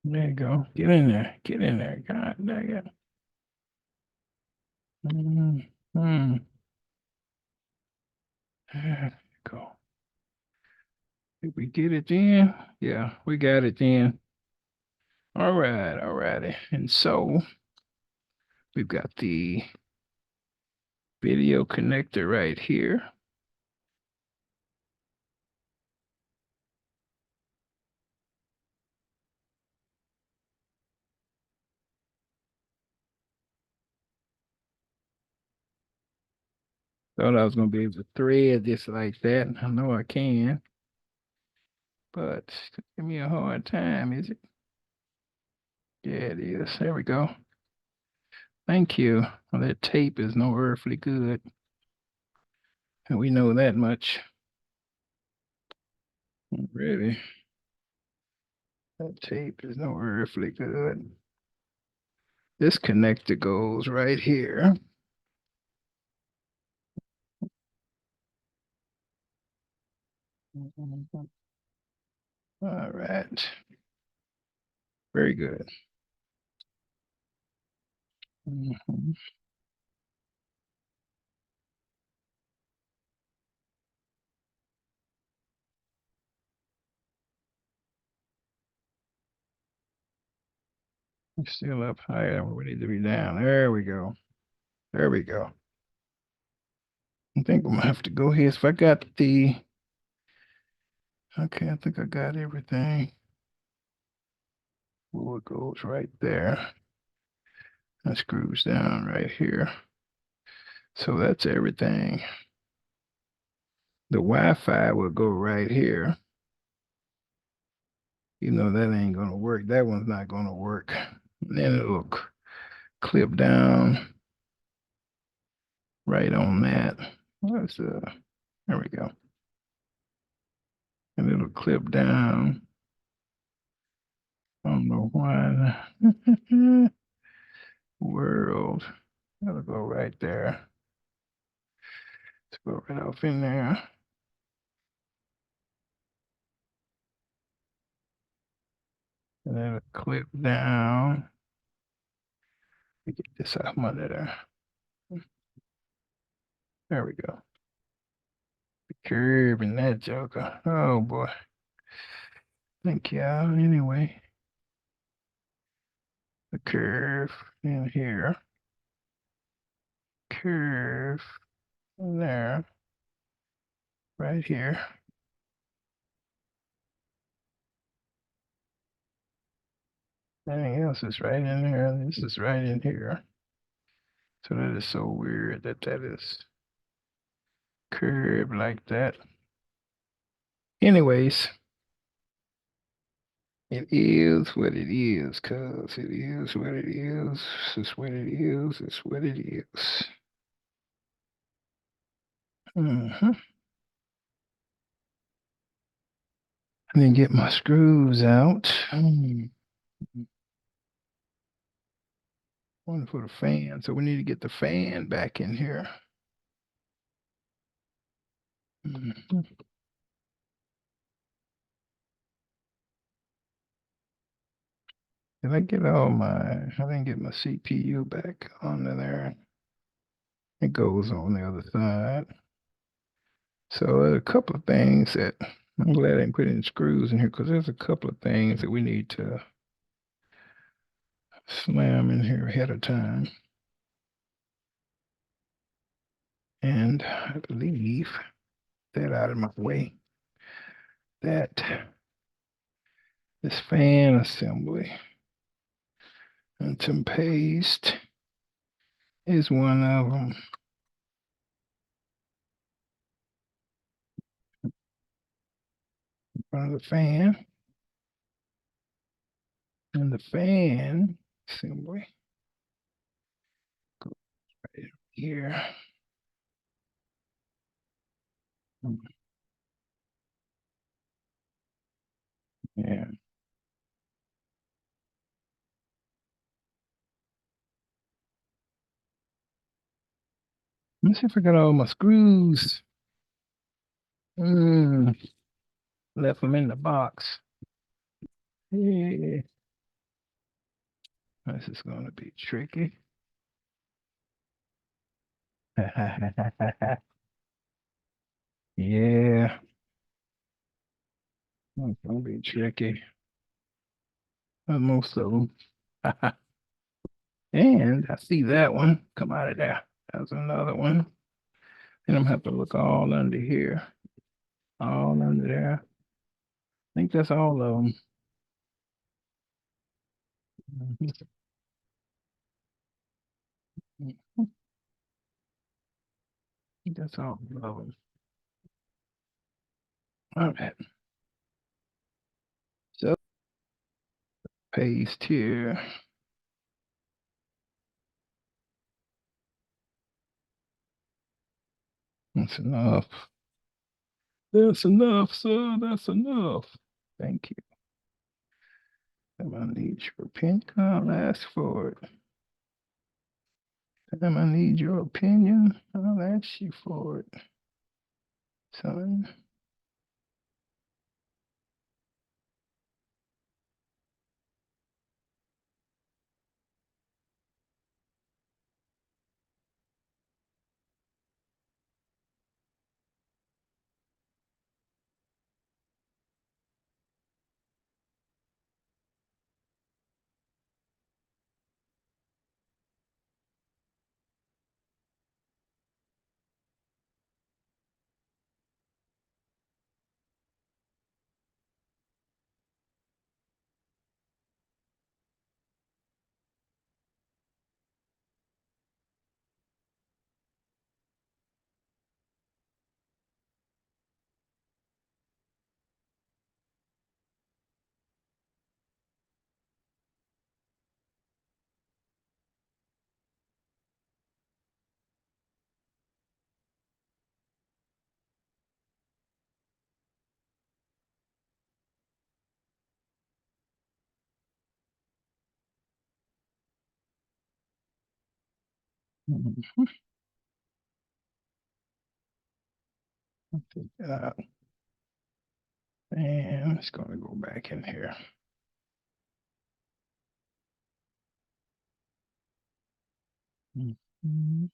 There you go. Get in there. Get in there. God dang it. Mm-hmm. There you go. Did we get it in? Yeah, we got it in. All right, all righty. And so we've got the video connector right here. Thought I was going to be able to thread this like that. I know I can, but it's give me a hard time, is it? Yeah, it is. There we go. Thank you. Well, that tape is no earthly good. And we know that much. Really, that tape is no earthly good. This connector goes right here. All right. Very good. Mhm. Still up higher. We need to be down. There we go. There we go. I think I'm gonna have to go here. So I got the, okay, I think I got everything. Well, it goes right there. That screws down right here. So that's everything. The Wi-Fi will go right here. You know that ain't gonna work. That one's not gonna work. And then it'll clip down right on that. What's there we go. And it'll clip down I don't know why. World. Gotta go right there. Let's go right off in there. And then clip down. Get this out from under there. There we go. The curve in that joker. Oh boy. Thank you. Anyway, the curve in here. Curve in there. Right here. Everything else is right in there. This is right in here. So that is so weird that that is curved like that. Anyways, it is what it is, cuz it is what it is. It's what it is. It's what it is. Mm-hmm. I didn't get my screws out. One for the fan. So we need to get the fan back in here. Mhm. Did I get all my, I didn't get my CPU back onto there. It goes on the other side. So there's a couple of things that I'm glad I didn't put any screws in here because there's a couple of things that we need to slam in here ahead of time. And I believe that out of my way, that this fan assembly and some paste is one of them. In front of the fan. And the fan assembly goes right here. Yeah. Let me see if I got all my screws. Left them in the box. Yeah. This is going to be tricky. Yeah. It's going to be tricky. Most of them. And I see that one come out of there. That's another one. And I'm gonna have to look all under here. All under there. I think that's all of them. I think that's all of them. All right. So paste here. That's enough. That's enough, sir. That's enough. Thank you. Time I need your opinion. I'll ask for it. Time I need your opinion. I'll ask you for it, son. Mhm. Take that out. And it's going to go back in here. Mhm.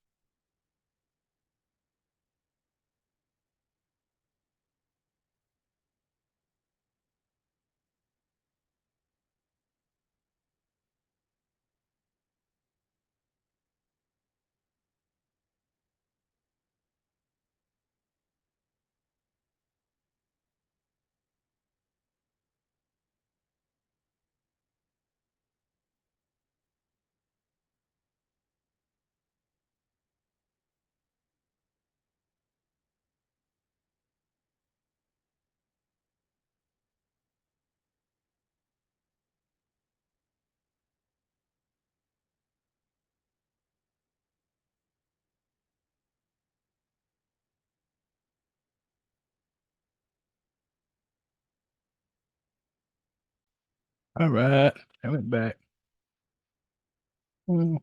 All right. I went back. Mm,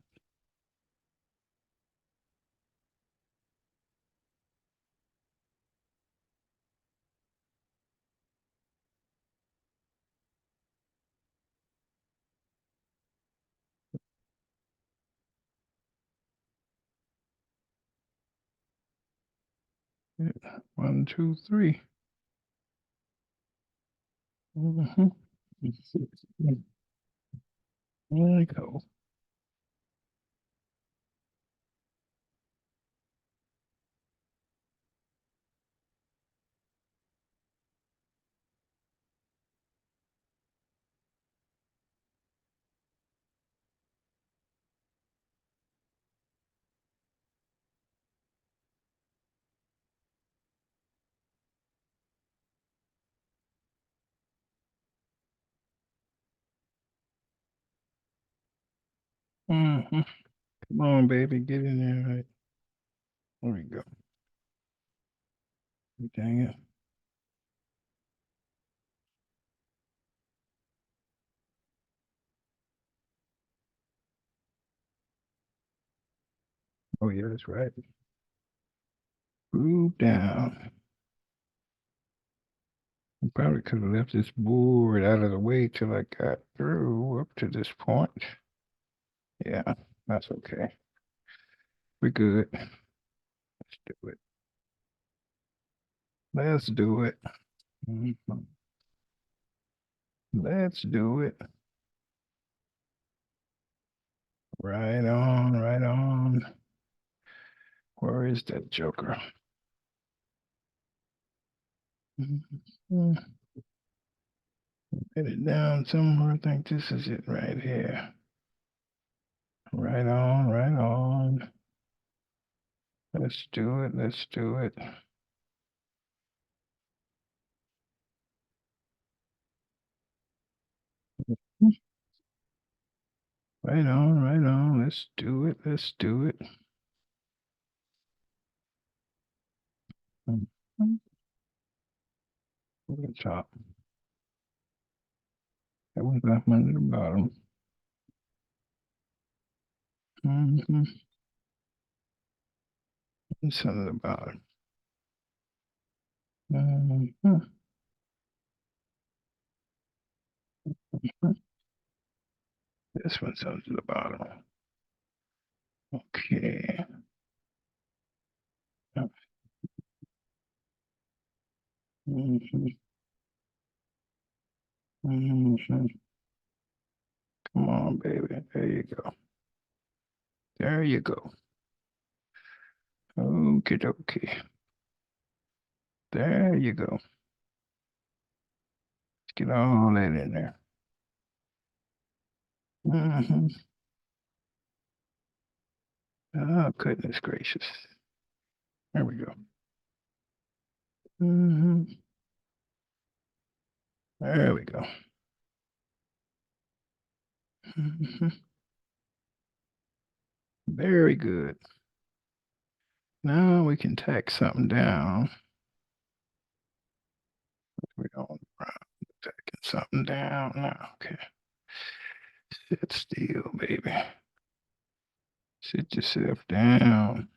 1, 2, 3. Mm-hmm. There we go. Mm-hmm. Come on, baby, get in there. Right. There we go. Dang it. Oh, yeah, that's right. Move down. I probably could have left this board out of the way till I got through up to this point. Yeah, that's okay. We're good. Let's do it. Let's do it. Mhm. Let's do it. Right on, right on. Where is that joker? Mhm. Get it down somewhere. I think this is it right here. Right on, right on. Let's do it. Let's do it. Right on, right on. Let's do it. Let's do it. Mhm. Look at the top. That was back under the bottom. Mm-hmm. It's under the bottom. Mm-hmm. This one's under the bottom. Okay. Mm-hmm. Mm-hmm. Come on, baby. There you go. There you go. Okay, dokie. There you go. Let's get all that in there. Mm-hmm. Oh, goodness gracious. There we go. Mm-hmm. There we go. Mm-hmm. Very good. Now we can tack something down. We don't tacking something down now. Okay. Sit still, baby. Sit yourself down.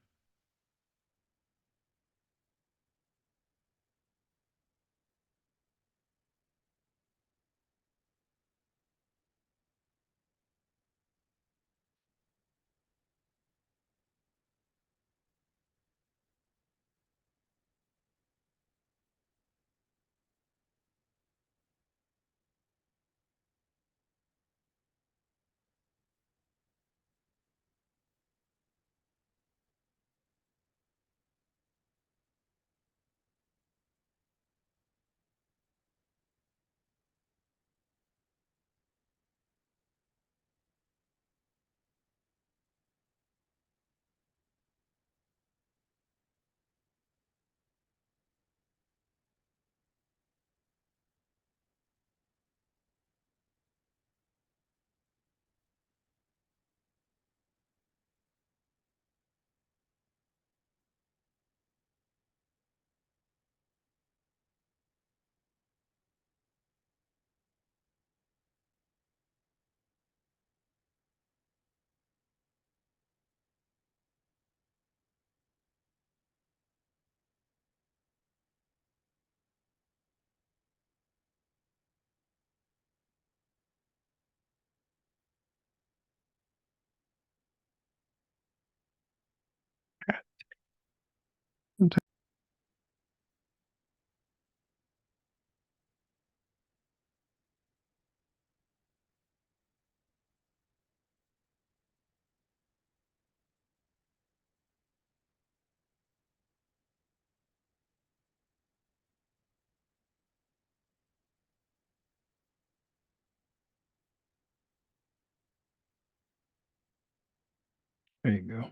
There you go.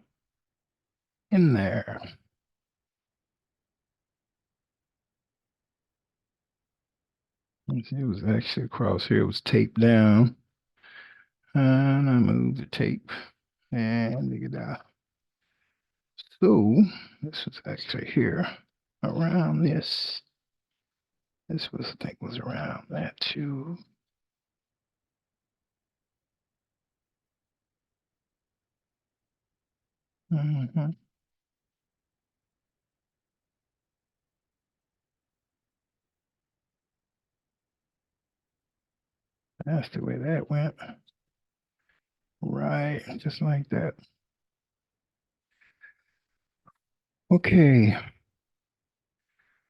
In there. It was actually across here. It was taped down. And I moved the tape and dig it out. So this was actually here around this. This was, I think, was around that too. Mm-hmm. That's the way that went. Right, just like that. Okay,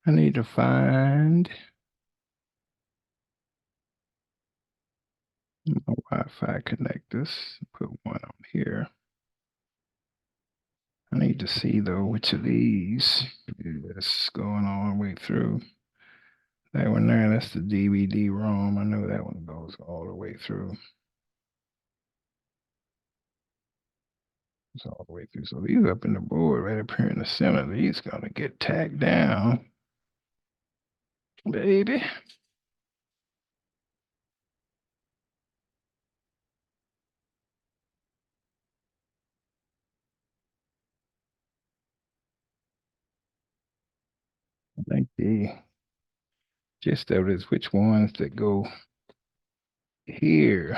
I need to find my Wi-Fi connectors. Put one on here. I need to see though which of these is going all the way through. That one there, that's the DVD ROM. I know that one goes all the way through. It's all the way through. So these up in the board right up here in the center, these gonna get tacked down. Baby. I think the gist of it is which ones that go here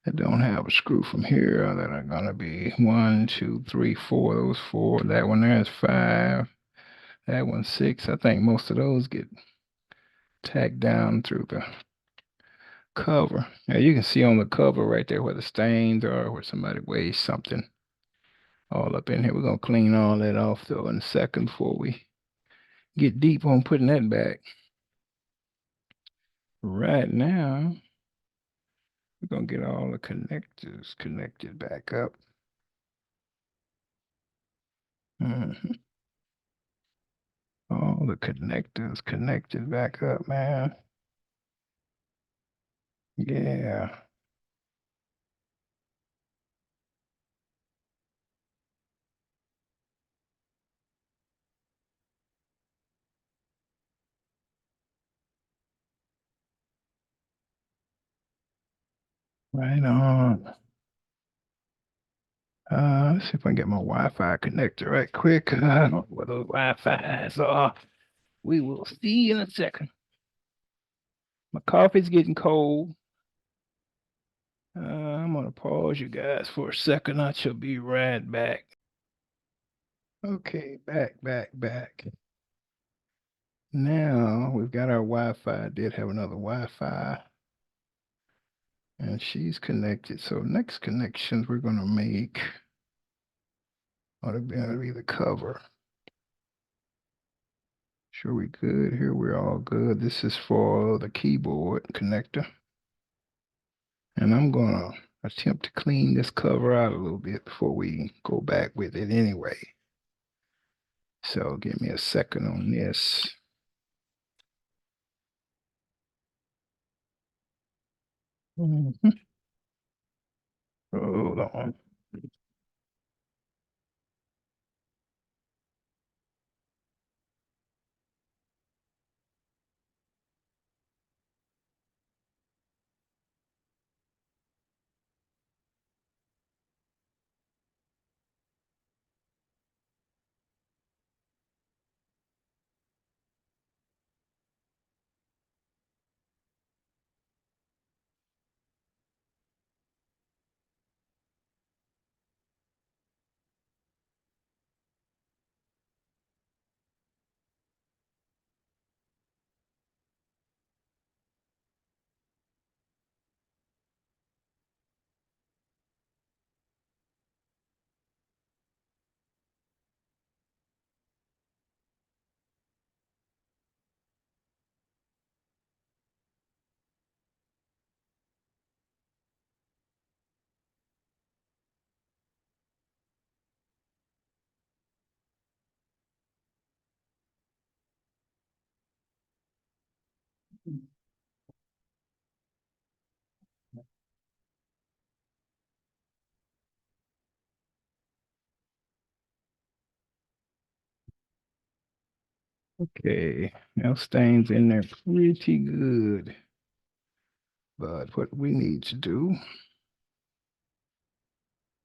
that don't have a screw from here that are gonna be 1, 2, 3, 4. Those four. That one there is 5. That one's 6. I think most of those get tacked down through the cover. Now you can see on the cover right there where the stains are, where somebody weighs something all up in here. We're gonna clean all that off though in a second before we get deep on putting that back. Right now, we're gonna get all the connectors connected back up. Mhm. All the connectors connected back up, man. Yeah. Right on. Let's see if I can get my Wi-Fi connector right quick. I don't know where those Wi-Fi's are. We will see in a second. My coffee's getting cold. I'm gonna pause you guys for a second. I shall be right back. Okay, back. Now we've got our Wi-Fi. I did have another Wi-Fi, and she's connected. So next connections we're gonna make ought to be the cover. Sure we good here. We're all good. This is for the keyboard connector. And I'm gonna attempt to clean this cover out a little bit before we go back with it anyway. So give me a second on this. Mhm. Hold on. Okay, now stains in there pretty good. But what we need to do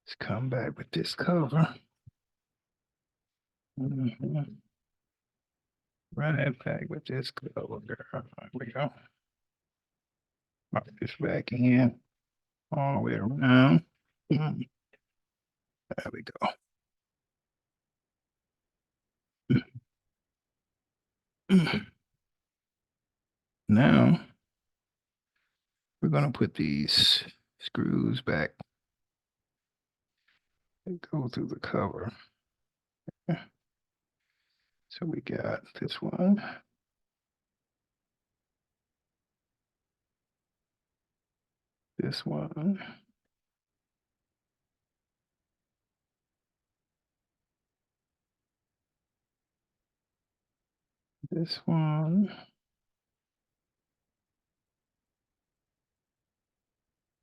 is come back with this cover. Mhm. Right back with this cover, girl. There we go. Pop this back in all the way around. Mhm. There we go. Now we're gonna put these screws back and go through the cover. So we got this one, this one, this one.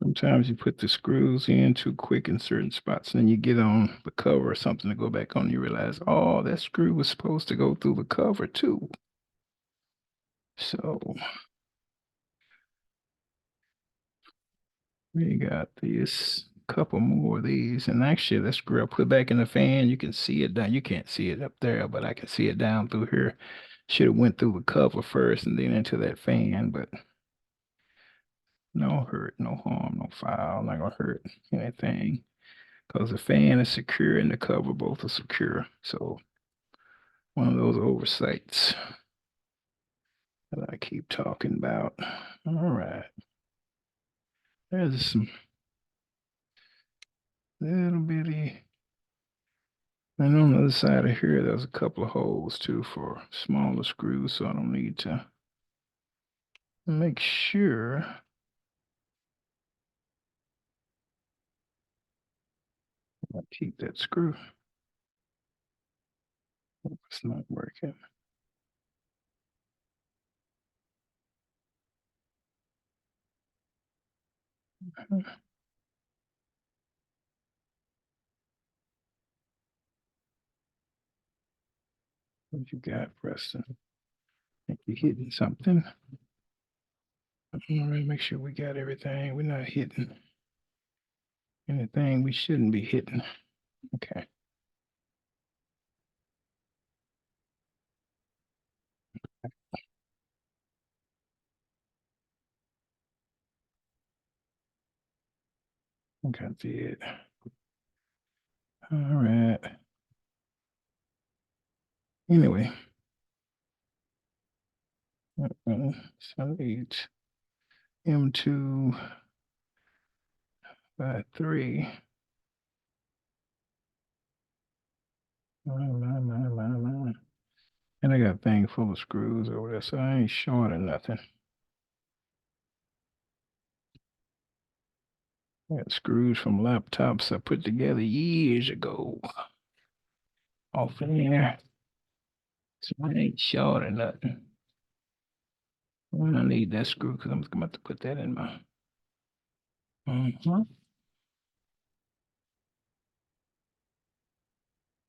Sometimes you put the screws in too quick in certain spots, and then you get on the cover or something to go back on, you realize, oh, that screw was supposed to go through the cover too. So we got this couple more of these, and actually that screw I put back in the fan, you can see it down. You can't see it up there, but I can see it down through here. Should have went through the cover first and then into that fan, but no hurt, no harm, no foul, not gonna hurt anything. Because the fan is secure and the cover both are secure. So one of those oversights that I keep talking about. All right. There's some little bitty. And on the other side of here, there's a couple of holes too for smaller screws. So I don't need to make sure I keep that screw. It's not working. What you got, Preston? I think you're hitting something. All right, make sure we got everything. We're not hitting anything we shouldn't be hitting. Okay. think I did. All right. Anyway. So it's M2 by 3. My. And I got a thing full of screws over there, so I ain't short or nothing. I got screws from laptops I put together years ago. Off in there. So I ain't short or nothing. I don't need that screw because I'm about to put that in my.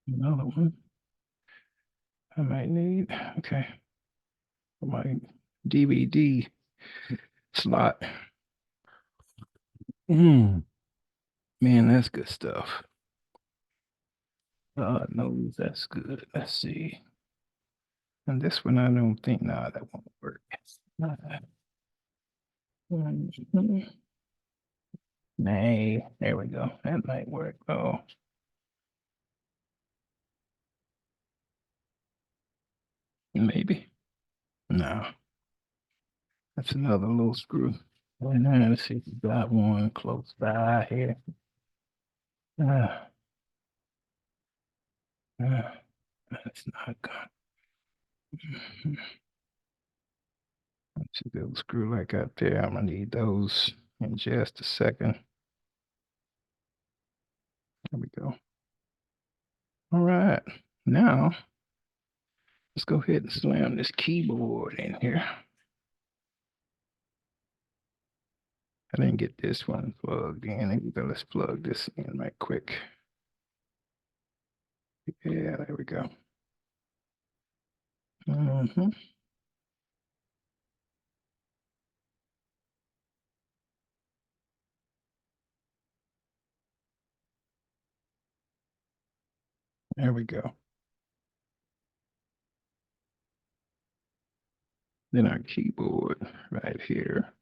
Another one I might need. Okay. For my DVD slot. Man, that's good stuff. God knows that's good. Let's see. And this one, I don't think, nah, that won't work. Nay, there we go. That might work. Oh, maybe. No, that's another little screw. And then let's see if we got one close by here. Uh, that's not good. Let's see those screw like out there. I'm gonna need those in just a second. There we go. All right. Now let's go ahead and slam this keyboard in here. I didn't get this one plugged in either. Let's plug this in right quick. Yeah, there we go. There we go. Then our keyboard right here.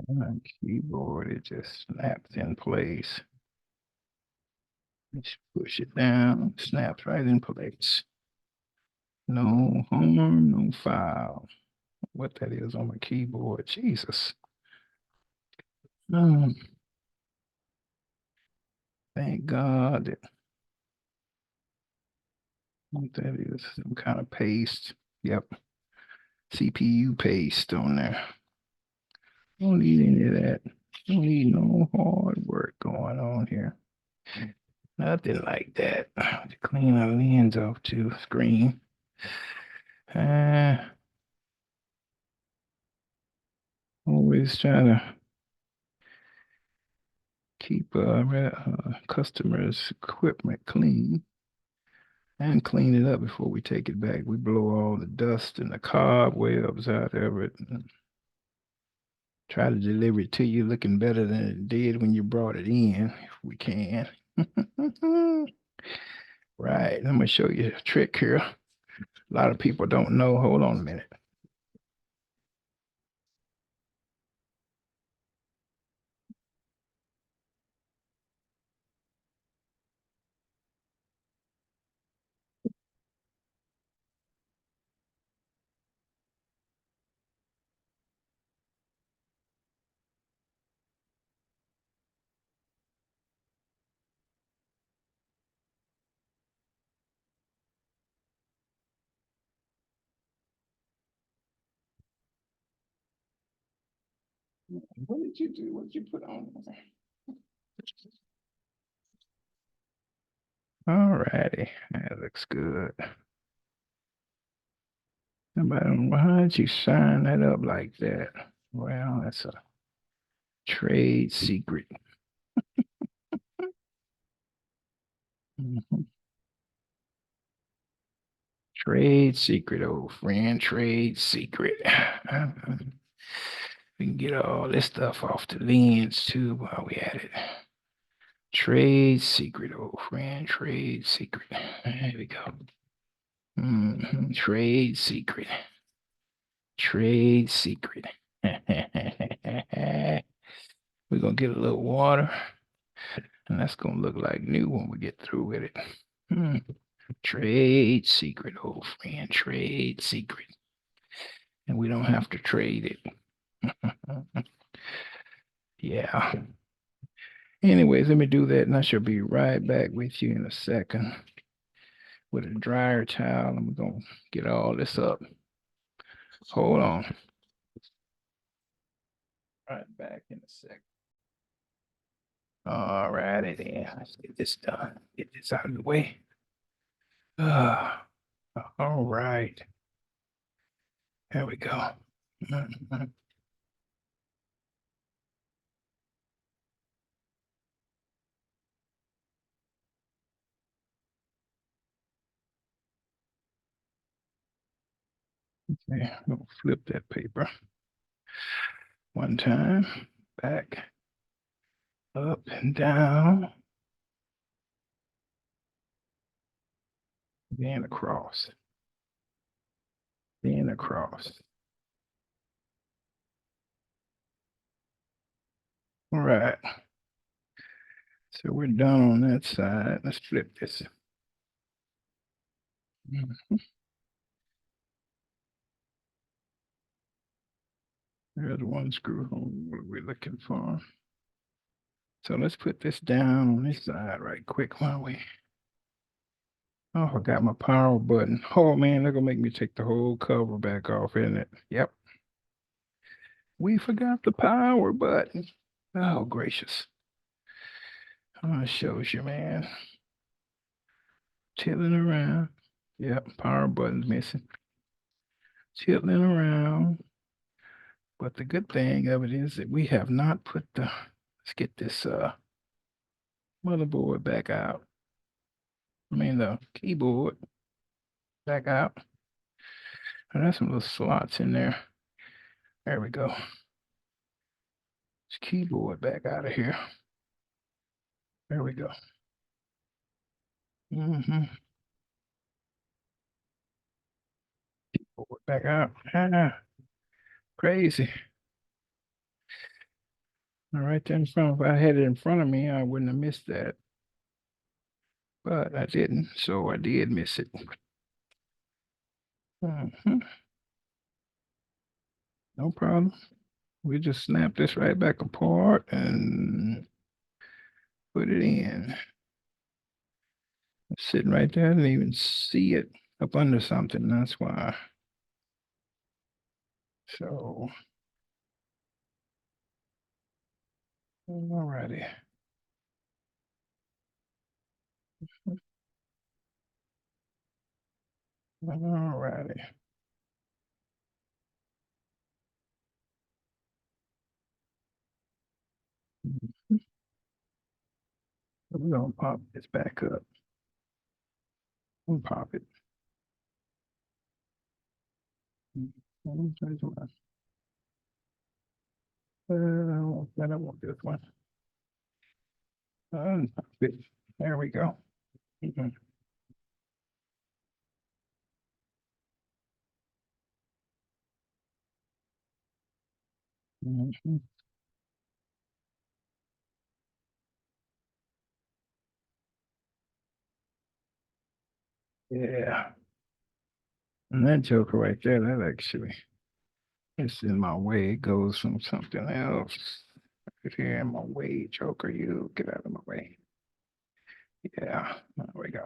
And our keyboard, it just snaps in place. Just push it down, snaps right in place. No harm, no foul. What that is on my keyboard, Jesus. Thank God that what that is, some kind of paste. Yep, CPU paste on there. Don't need any of that. Don't need no hard work going on here. Nothing like that. To clean our lens off to screen. Always try to keep customers' equipment clean and clean it up before we take it back. We blow all the dust and the cobwebs out of it. And try to deliver it to you looking better than it did when you brought it in, if we can. Right. I'm going to show you a trick here. A lot of people don't know. Hold on a minute. What did you do? What did you put on there? All righty. That looks good. Why did you sign that up like that? Well, that's a trade secret. Trade secret, old friend. Trade secret. We can get all this stuff off the lens too while we at it. Trade secret, old friend. Trade secret. There we go. Trade secret. Trade secret. We're gonna get a little water, and that's gonna look like new when we get through with it. Hmm. Trade secret, old friend. Trade secret. And we don't have to trade it. Yeah. Anyways, let me do that, and I shall be right back with you in a second with a dryer towel, and we're gonna get all this up. Hold on. Right back in a second. All righty then. Let's get this done. Get this out of the way. All right. There we go. Mhm. Okay, we'll flip that paper one time, back, up and down, then across, then across. All right. So we're done on that side. Let's flip this. Mhm. There's one screw hole what we're looking for. So let's put this down on this side right quick while we. Oh, I forgot my power button. Oh man, they're gonna make me take the whole cover back off, isn't it? Yep. We forgot the power button. Oh gracious. Oh, it shows you, man. Tilting around. Yep, power button's missing. Tilting around. But the good thing of it is that we have not put the, let's get this motherboard back out. I mean the keyboard back out. And there's some little slots in there. There we go. This keyboard back out of here. There we go. Mm-hmm. Keyboard back out. Ah, crazy. All right there in front. If I had it in front of me, I wouldn't have missed that. But I didn't, so I did miss it. Mhm. No problem. We just snap this right back apart and put it in. It's sitting right there. I didn't even see it up under something. That's why. So, all righty. All righty. We're gonna pop this back up. We'll pop it. I want this one. Unpop it. There we go. Mhm. Mhm. Yeah. And that joker right there, that actually is in my way. It goes from something else. Right here in my way, joker. You get out of my way. Yeah. There we go.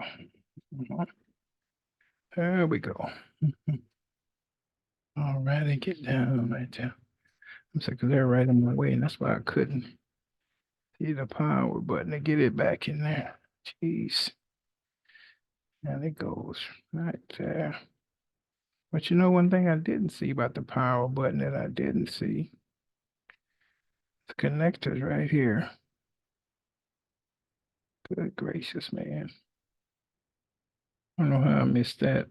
Mhm. There we go. All righty, get down right there. I'm sorry, because they're right in my way, and that's why I couldn't see the power button to get it back in there. Jeez. And it goes right there. But you know, one thing I didn't see about the power button that I didn't see, the connectors right here. Good gracious, man. I don't know how I missed that.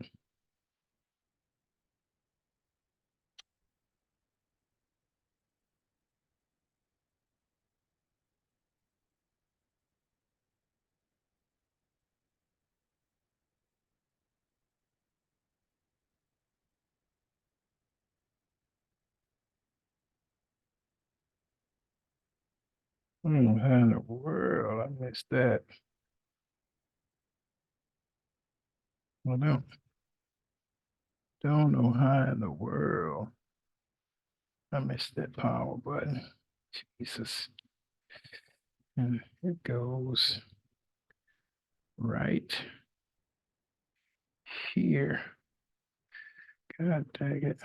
How in the world I missed that? Well, don't know how in the world I missed that power button. Jesus. And it goes right here. God dang it.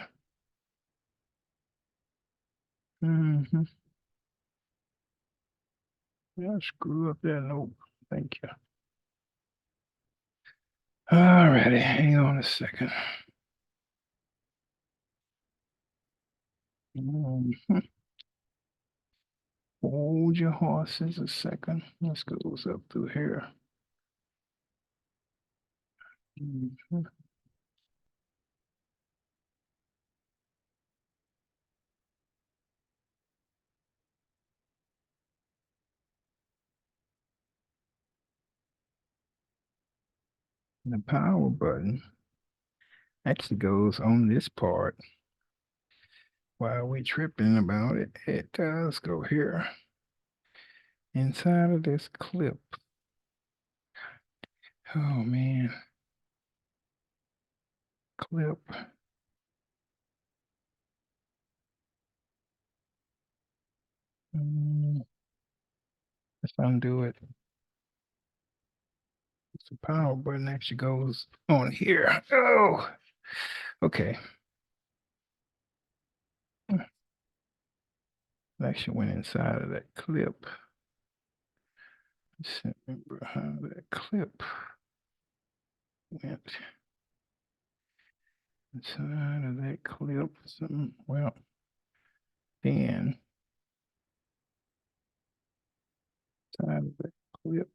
Mm-hmm. Yeah, screw up that note. Thank you. All righty, hang on a second. Mhm. Hold your horses a second. Let's go up through here. Mhm. The power button actually goes on this part. While we tripping about it, it does go here inside of this clip. Oh man, clip. Let's undo it. The power button actually goes on here. Oh, okay. It actually went inside of that clip. Let's remember how that clip went inside of that clip. Well, then inside of that clip.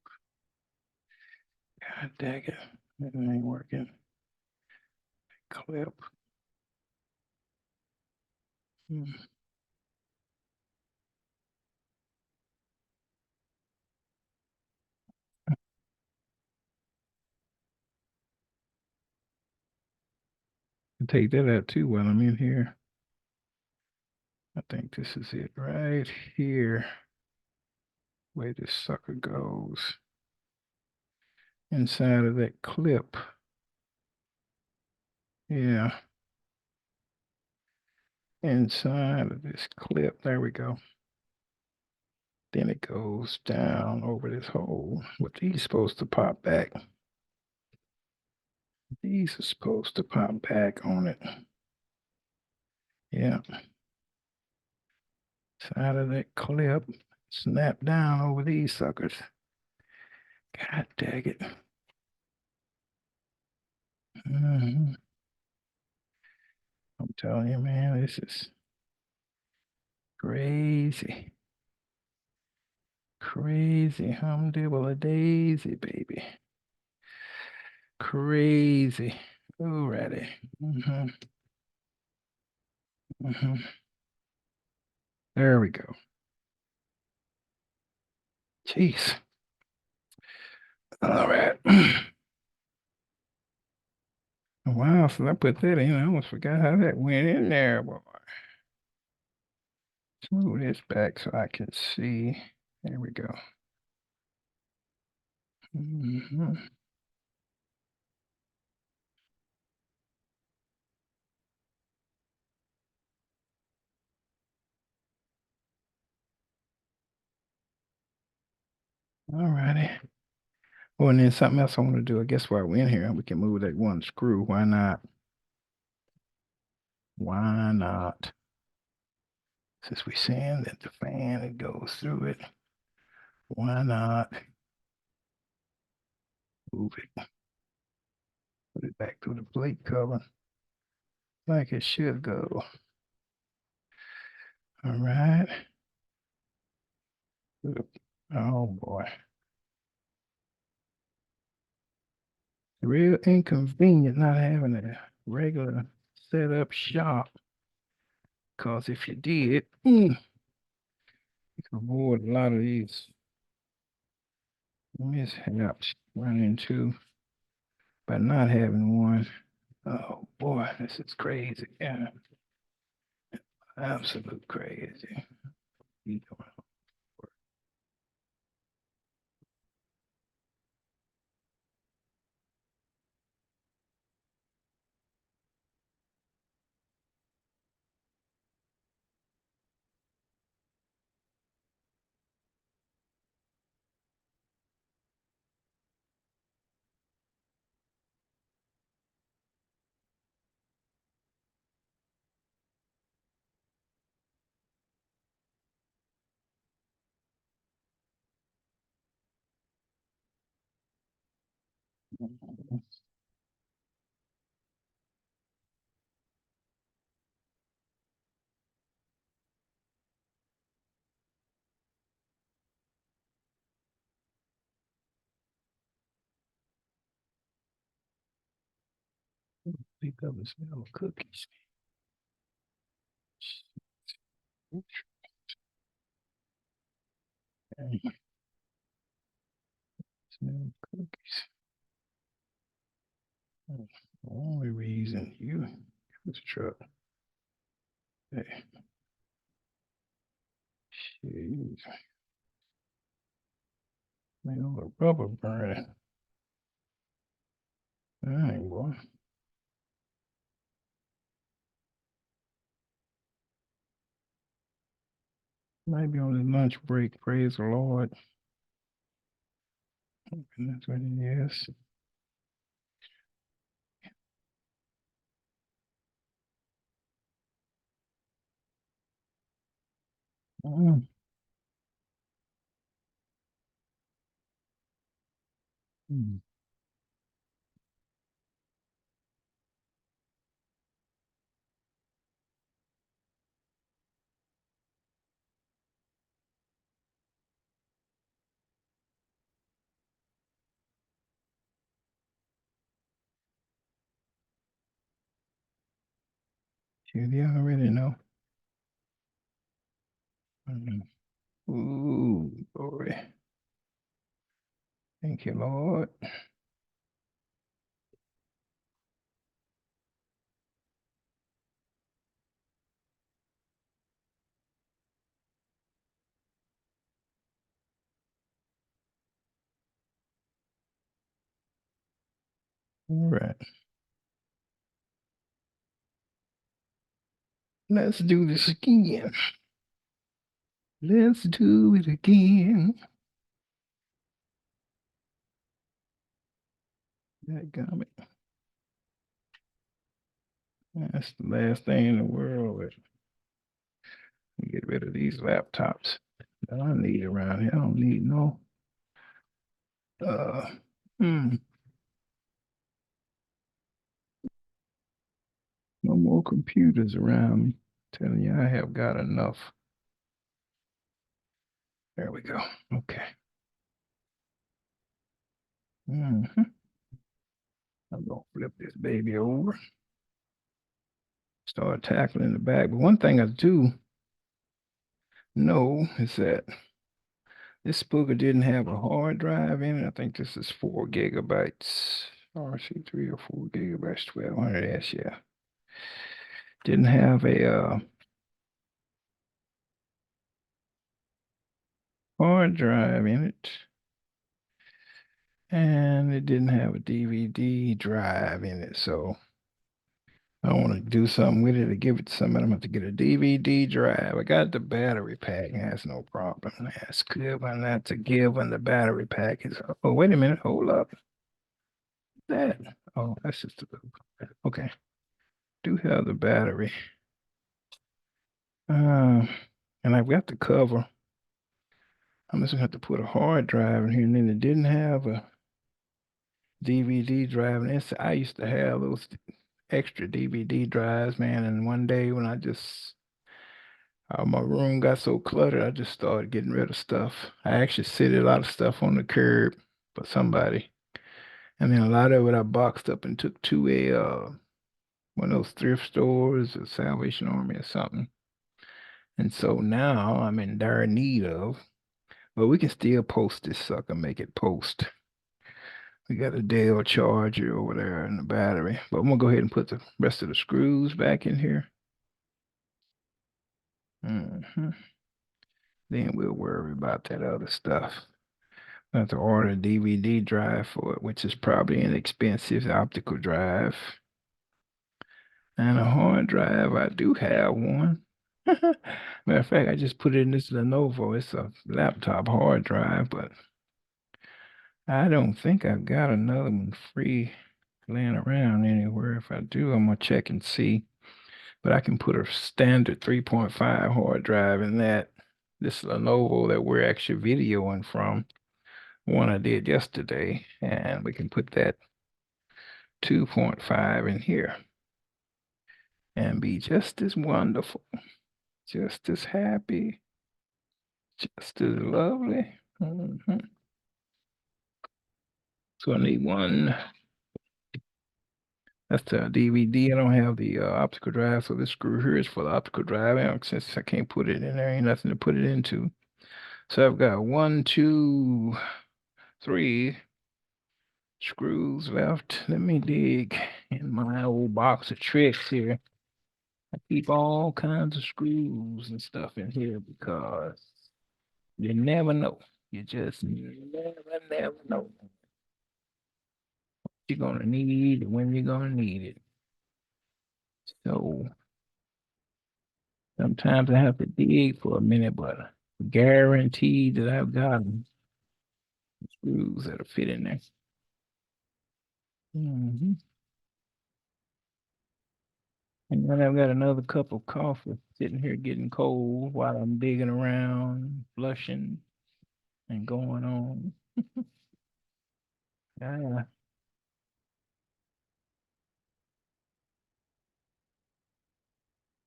God dang it. That ain't working. Clip. Hmm. Take that out too while I'm in here. I think this is it right here. Where this sucker goes. Inside of that clip. Yeah. Inside of this clip. There we go. Then it goes down over this hole. What these supposed to pop back? These are supposed to pop back on it. Yeah. Side of that clip. Snap down over these suckers. God dang it. Mhm. I'm telling you, man, this is crazy. Crazy humdible a daisy, baby. Crazy. Alrighty. Mm-hmm. Mm-hmm. There we go. Jeez. All right. Wow, so I put that in. I almost forgot how that went in there, boy. Let's move this back so I can see. There we go. Mm-hmm. All righty. Oh, and then something else I want to do. I guess while we're in here, we can move that one screw. Why not? Why not? Since we're saying that the fan, it goes through it. Why not move it? Put it back through the plate cover like it should go. All right. Oh boy. Real inconvenient not having a regular setup shop. Because if you did, you could avoid a lot of these mishaps run into by not having one. Oh boy, this is crazy. Yeah, absolute crazy. Pick up the smell of cookies. Smell of cookies. The only reason you this truck. Hey, shit, man, the rubber burning. Dang, boy. Maybe on his lunch break, praise the Lord. And that's what it is. Mm. Mm. Shit, you already know. Mm. Ooh, boy. Thank you, Lord. All right. Let's do this again. Let's do it again. Dadgummit. That's the last thing in the world. Get rid of these laptops that I need around here. I don't need no uh hmm, no more computers around me. Telling you I have got enough. There we go. Okay. Mhm. I'm gonna flip this baby over. Start tackling the back. But one thing I do know is that this booger didn't have a hard drive in it. I think this is 4 gigabytes. RC3 or 4 gigabytes, 1200S, yeah. Didn't have a hard drive in it. And it didn't have a DVD drive in it. So I want to do something with it to give it to somebody. I'm going to have to get a DVD drive. I got the battery pack. That's no problem. That's good. But not to give when the battery pack is. Oh, wait a minute. Hold up. That. Oh, that's just a little. Okay. Do have the battery. Uh, and I've got the cover. I'm just gonna have to put a hard drive in here, and then it didn't have a DVD drive. And I used to have those extra DVD drives, man. And one day when I just my room got so cluttered, I just started getting rid of stuff. I actually sit a lot of stuff on the curb for somebody, and then a lot of it I boxed up and took to a one of those thrift stores, or Salvation Army or something. And so now I'm in dire need of, but we can still post this sucker, make it post. We got a Dell charger over there and the battery, but I'm gonna go ahead and put the rest of the screws back in here. Mhm. Then we'll worry about that other stuff. I have to order a DVD drive for it, which is probably an expensive optical drive. And a hard drive, I do have one. Matter of fact, I just put it in this Lenovo. It's a laptop hard drive, but I don't think I've got another one free laying around anywhere. If I do, I'm gonna check and see. But I can put a standard 3.5 hard drive in that. This Lenovo that we're actually videoing from, one I did yesterday, and we can put that 2.5 in here and be just as wonderful, just as happy, just as lovely. So I need one. That's the DVD. I don't have the optical drive, so this screw here is for the optical drive. And since I can't put it in there, ain't nothing to put it into. So I've got 1, 2, 3 screws left. Let me dig in my old box of tricks here. I keep all kinds of screws and stuff in here because you never know. You just never know what you're gonna need and when you're gonna need it. So sometimes I have to dig for a minute, but guaranteed that I've got screws that'll fit in there. And then I've got another cup of coffee sitting here getting cold while I'm digging around, flushing, and going on. Yeah.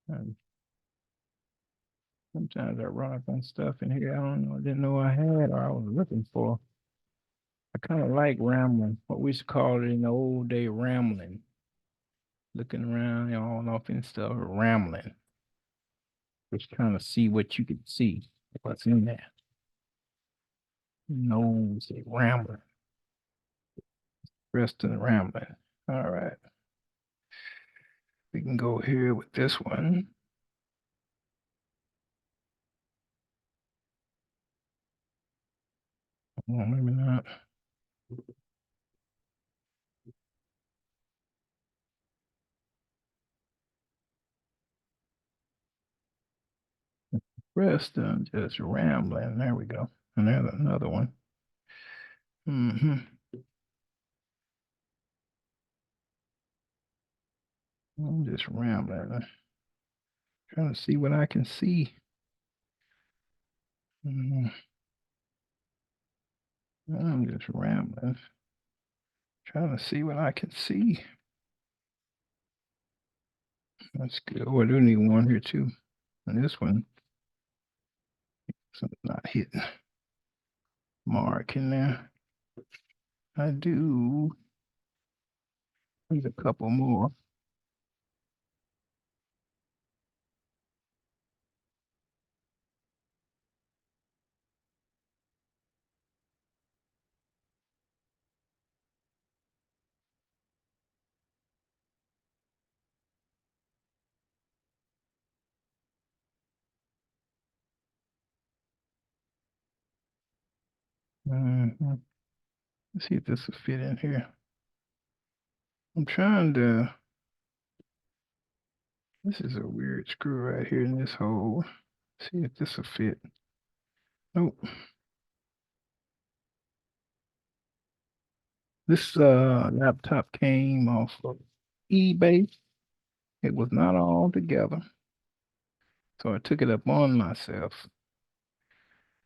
And sometimes I run up on stuff in here I don't know, I didn't know I had or I was looking for. I kind of like rambling, what we used to call it in the old day, rambling. Looking around, all off and stuff, rambling. Just trying to see what you can see, what's in there. No, say rambling. Rest of the rambling. All right. We can go here with this one. Well, maybe not. Rest of just rambling. There we go. And there's another one. I'm just rambling. Trying to see what I can see. I'm just rambling. Trying to see what I can see. That's good. Oh, I do need one here too. And this one, something not hitting. Mark in there. I do. There's a couple more. Mhm. Let's see if this will fit in here. I'm trying to. This is a weird screw right here in this hole. See if this will fit. Nope. This laptop came off of eBay. It was not all together. So I took it up on myself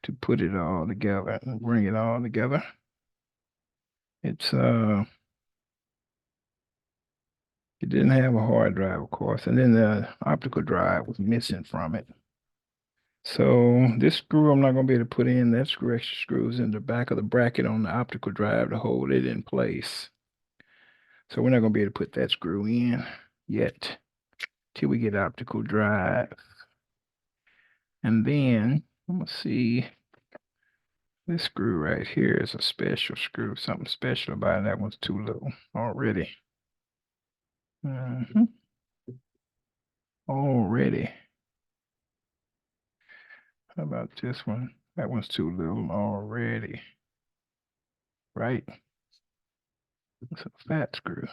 to put it all together and bring it all together. It's it didn't have a hard drive, of course, and then the optical drive was missing from it. So this screw I'm not gonna be able to put in. That screw extra screws in the back of the bracket on the optical drive to hold it in place. So we're not gonna be able to put that screw in yet till we get optical drive. And then I'm gonna see this screw right here is a special screw, something special about it. That one's too little already. Already. How about this one? That one's too little already. Right? It's a fat screw.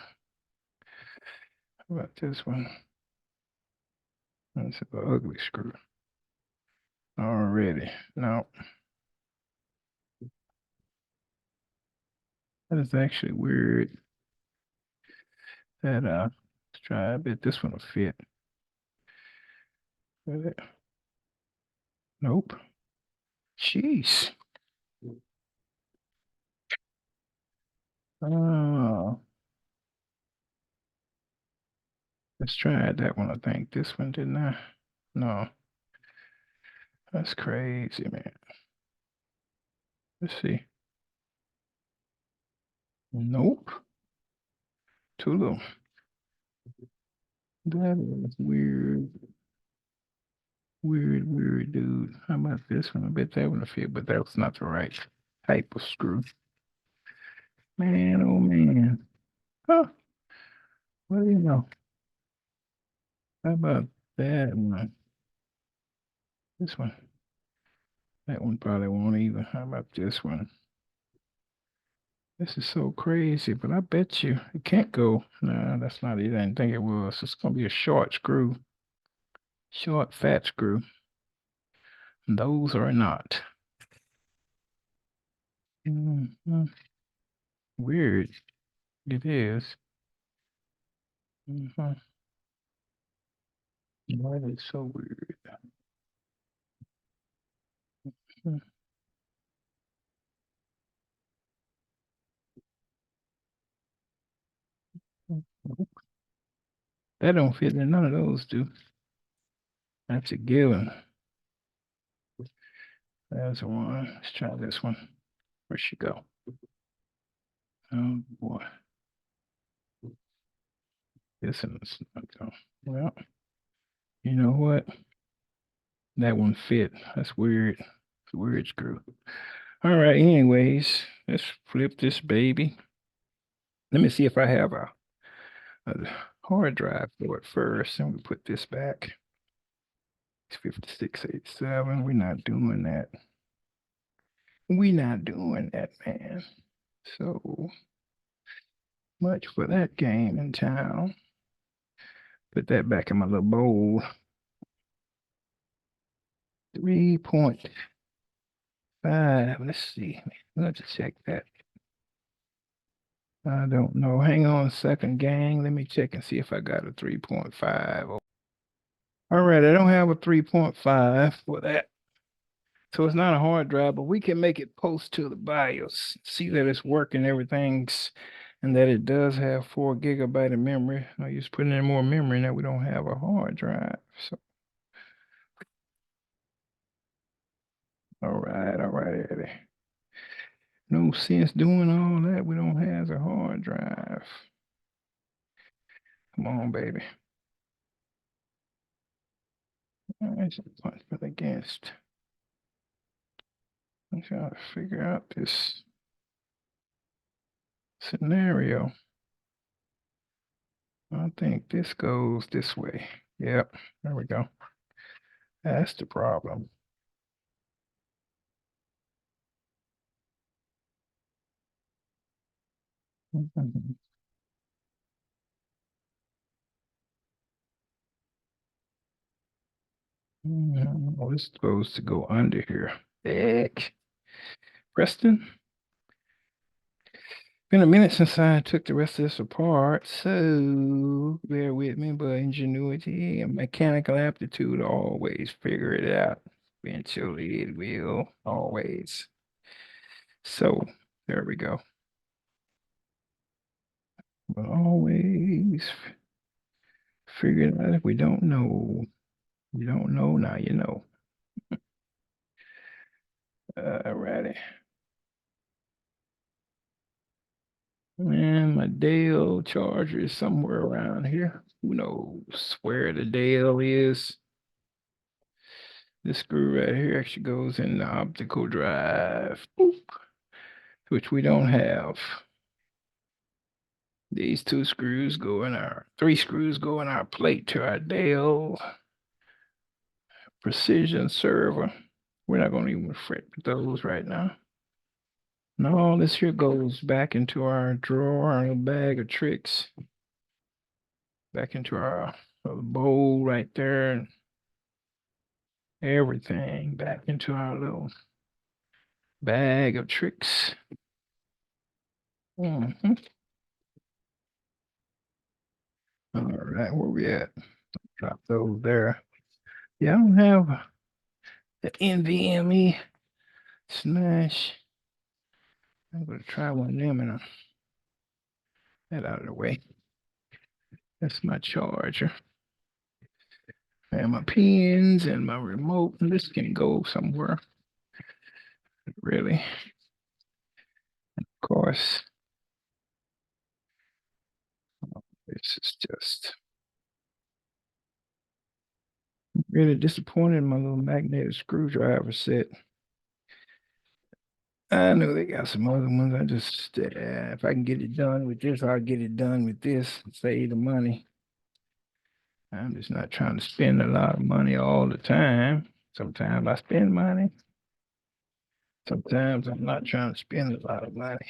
How about this one? That's an ugly screw. Already. No. That is actually weird. That let's try. I bet this one will fit. Nope. Jeez. Oh. Let's try that one, I think. This one, didn't I? No, that's crazy, man. Let's see. Nope. Too little. That is weird. Weird, dude. How about this one? I bet that one will fit, but that was not the right type of screw. Man, oh man. Huh. What do you know? How about that one? This one. That one probably won't either. How about this one? This is so crazy, but I bet you it can't go. No, that's not it. I didn't think it was. It's gonna be a short screw. Short, fat screw. Those are not. Mhm. Weird. It is. Mhm. Why is it so weird? Mhm. That don't fit in none of those do. That's a given. There's one. Let's try this one. Where'd she go? Oh boy. This one's not going. Well, you know what? That one fit. That's weird. It's a weird screw. All right, anyways, let's flip this baby. Let me see if I have a hard drive for it first. And we put this back. It's 5687. We're not doing that. We're not doing that, man. So much for that game in town. Put that back in my little bowl. 3.5. Let's see. Let's check that. I don't know. Hang on a second, gang. Let me check and see if I got a 3.5. All right, I don't have a 3.5 for that. So it's not a hard drive, but we can make it post to the BIOS. See that it's working, everything's, and that it does have 4 GB of memory. I just putting in more memory now we don't have a hard drive. So, all right, Eddie. No sense doing all that. We don't have a hard drive. Come on, baby. All right, so punch for the against. I'm trying to figure out this scenario. I think this goes this way. Yep, there we go. That's the problem. Oh, it's supposed to go under here. Heck. Preston, been a minute since I took the rest of this apart, so bear with me, but ingenuity and mechanical aptitude always figure it out. Eventually it will, always. So there we go. But always figure it out. If we don't know, you don't know, now you know. Alrighty. And my Dale charger is somewhere around here. Who knows where the Dale is? This screw right here actually goes in the optical drive, boop, which we don't have. These three screws go in our plate to our Dale precision server. We're not going to even fret with those right now. No, this here goes back into our drawer, our bag of tricks, back into our bowl right there, and everything back into our little bag of tricks. Mhm. All right, where we at? Drop those there. Yeah, I don't have the NVMe Smash. I'm gonna try one of them and that out of the way. That's my charger. And my pins and my remote. And this can go somewhere, really. Of course, this is just really disappointed in my little magnetic screwdriver set. I know they got some other ones. I just, if I can get it done with this, I'll get it done with this and save the money. I'm just not trying to spend a lot of money all the time. Sometimes I spend money. Sometimes I'm not trying to spend a lot of money.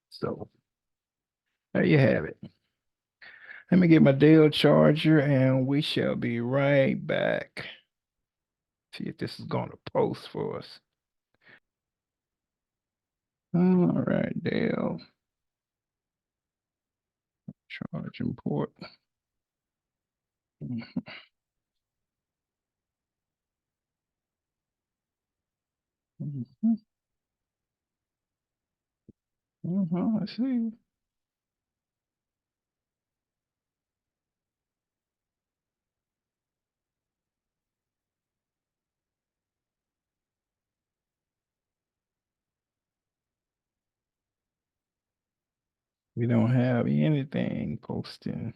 So there you have it. Let me get my Dell charger and we shall be right back. See if this is going to post for us. All right, Dell. Charging port. Mhm. Mhm. I see. We don't have anything posting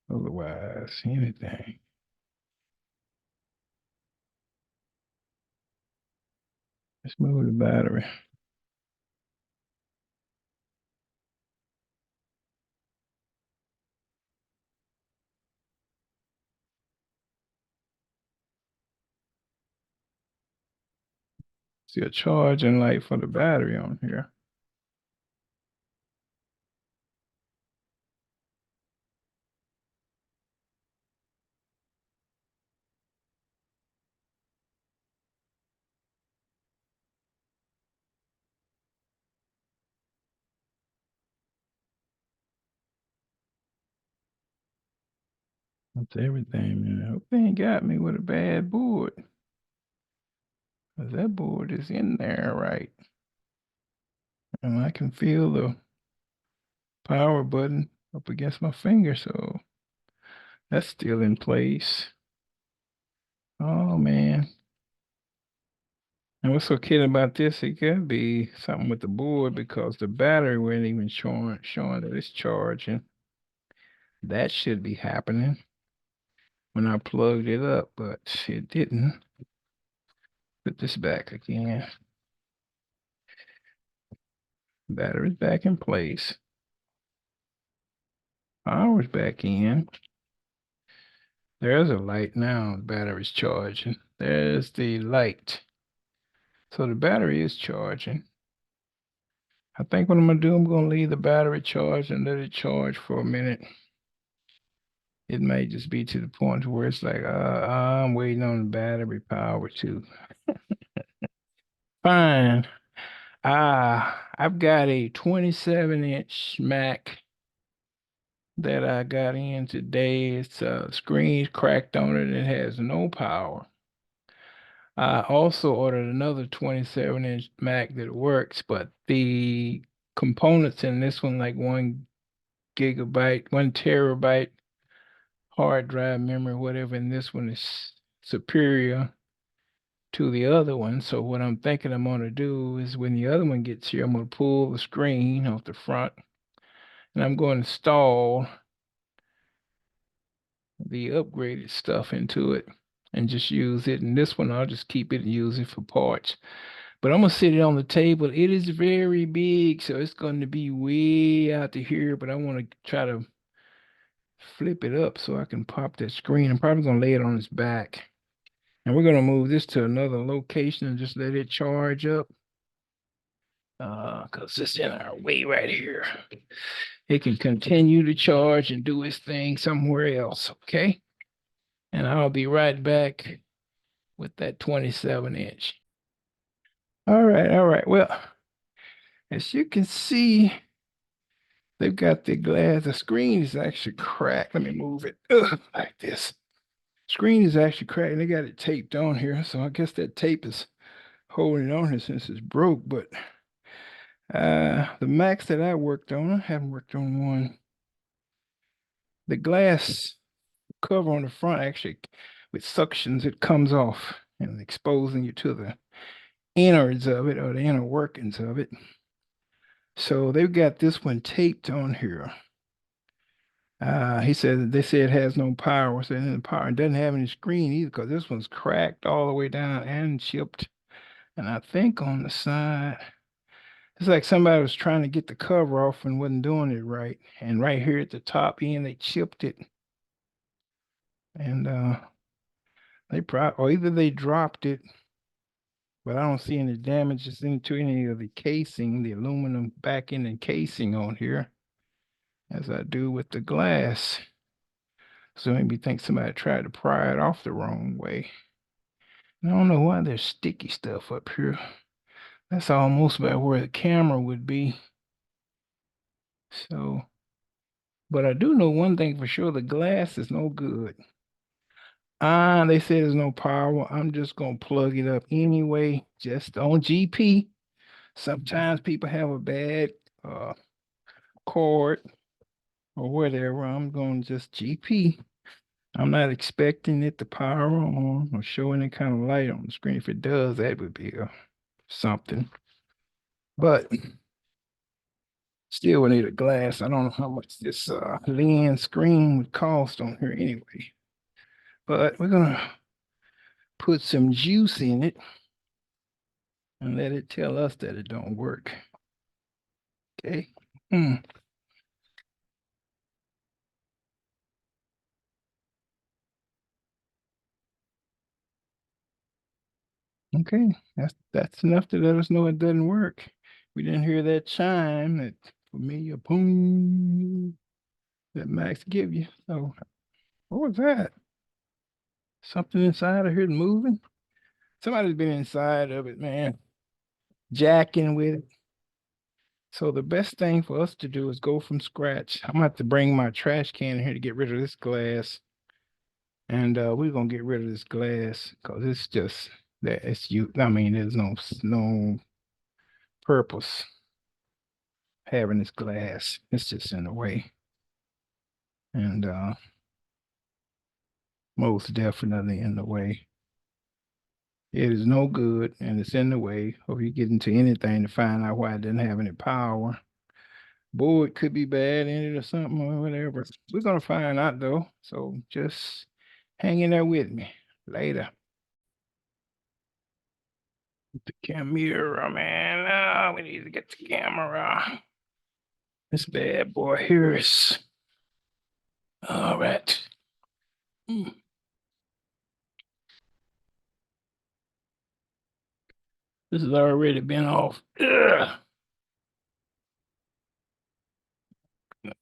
otherwise. Anything. Let's move the battery. See a charging light for the battery on here. That's everything, man. I hope they ain't got me with a bad board. 'Cause that board is in there, right? And I can feel the power button up against my finger, so that's still in place. Oh man. And what's so kidding about this? It could be something with the board because the battery wasn't even showing that it's charging. That should be happening when I plugged it up, but it didn't. Put this back again. Battery's back in place. Power's back in. There's a light now. The battery's charging. There's the light. So the battery is charging. I think what I'm gonna do, I'm gonna leave the battery charged and let it charge for a minute. It may just be to the point where it's like, I'm waiting on the battery power too. Fine. I've got a 27-inch Mac that I got in today. It's screen's cracked on it. It has no power. I also ordered another 27-inch Mac that works, but the components in this one, like 1 gigabyte, 1 terabyte hard drive memory, whatever, and this one is superior to the other one. So what I'm thinking I'm gonna do is when the other one gets here, I'm gonna pull the screen off the front and I'm going to install the upgraded stuff into it and just use it. And this one, I'll just keep it and use it for parts. But I'm gonna sit it on the table. It is very big, so it's going to be way out to here. But I want to try to flip it up so I can pop that screen. I'm probably gonna lay it on its back. And we're gonna move this to another location and just let it charge up. Because it's in our way right here. It can continue to charge and do its thing somewhere else, okay? And I'll be right back with that 27-inch. All right, all right. Well, as you can see, they've got the glass. The screen is actually cracked. Let me move it like this. Screen is actually cracked, and they got it taped on here. So I guess that tape is holding it on here since it's broke. But the Macs that I worked on, I haven't worked on one the glass cover on the front actually with suctions, it comes off and exposing you to the innards of it or the inner workings of it. So they've got this one taped on here. He said they said it has no power. So the power it doesn't have any screen either because this one's cracked all the way down and chipped. And I think on the side, it's like somebody was trying to get the cover off and wasn't doing it right. And right here at the top end, they chipped it. And they probably, or either they dropped it, but I don't see any damages into any of the casing, the aluminum backing and casing on here, as I do with the glass. So maybe think somebody tried to pry it off the wrong way. I don't know why there's sticky stuff up here. That's almost about where the camera would be. So, but I do know one thing for sure, the glass is no good. They say there's no power. I'm just gonna plug it up anyway, just on GP. Sometimes people have a bad cord or whatever. I'm going just GP. I'm not expecting it to power on or show any kind of light on the screen. If it does, that would be something. But still, we need a glass. I don't know how much this lens screen would cost on here anyway. But we're gonna put some juice in it and let it tell us that it don't work. Okay. Okay, that's enough to let us know it doesn't work. We didn't hear that chime, that familiar boom that Max give you. So what was that? Something inside of here moving? Somebody's been inside of it, man, jacking with it. So the best thing for us to do is go from scratch. I'm gonna have to bring my trash can in here to get rid of this glass. And we're gonna get rid of this glass because it's just that it's you. I mean, there's no purpose having this glass. It's just in the way. And most definitely in the way. It is no good and it's in the way. Or you get into anything to find out why it doesn't have any power. Board could be bad in it or something or whatever. We're gonna find out though. So just hang in there with me. Later. The camera, man. We need to get the camera. This bad boy here is all right. This has already been off. Ugh.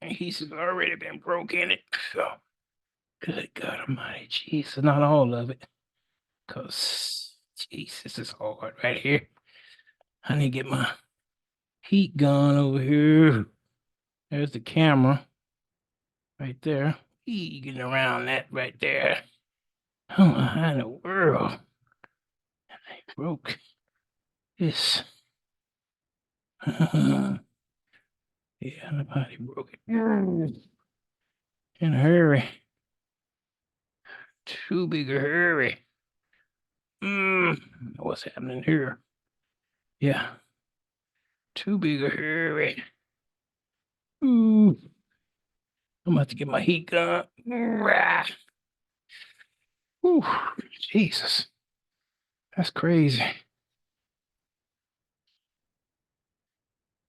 He's already been broke in it. So, good God Almighty, Jesus, not all of it, cause Jesus, this is hard right here. I need to get my heat gun over here. There's the camera right there. Getting around that right there. Oh, how in the world? I broke this. Yeah, nobody broke it. In a hurry. Too big a hurry. What's happening here? Yeah. Too big a hurry. Ooh. I'm about to get my heat gun. Ooh, Jesus. That's crazy.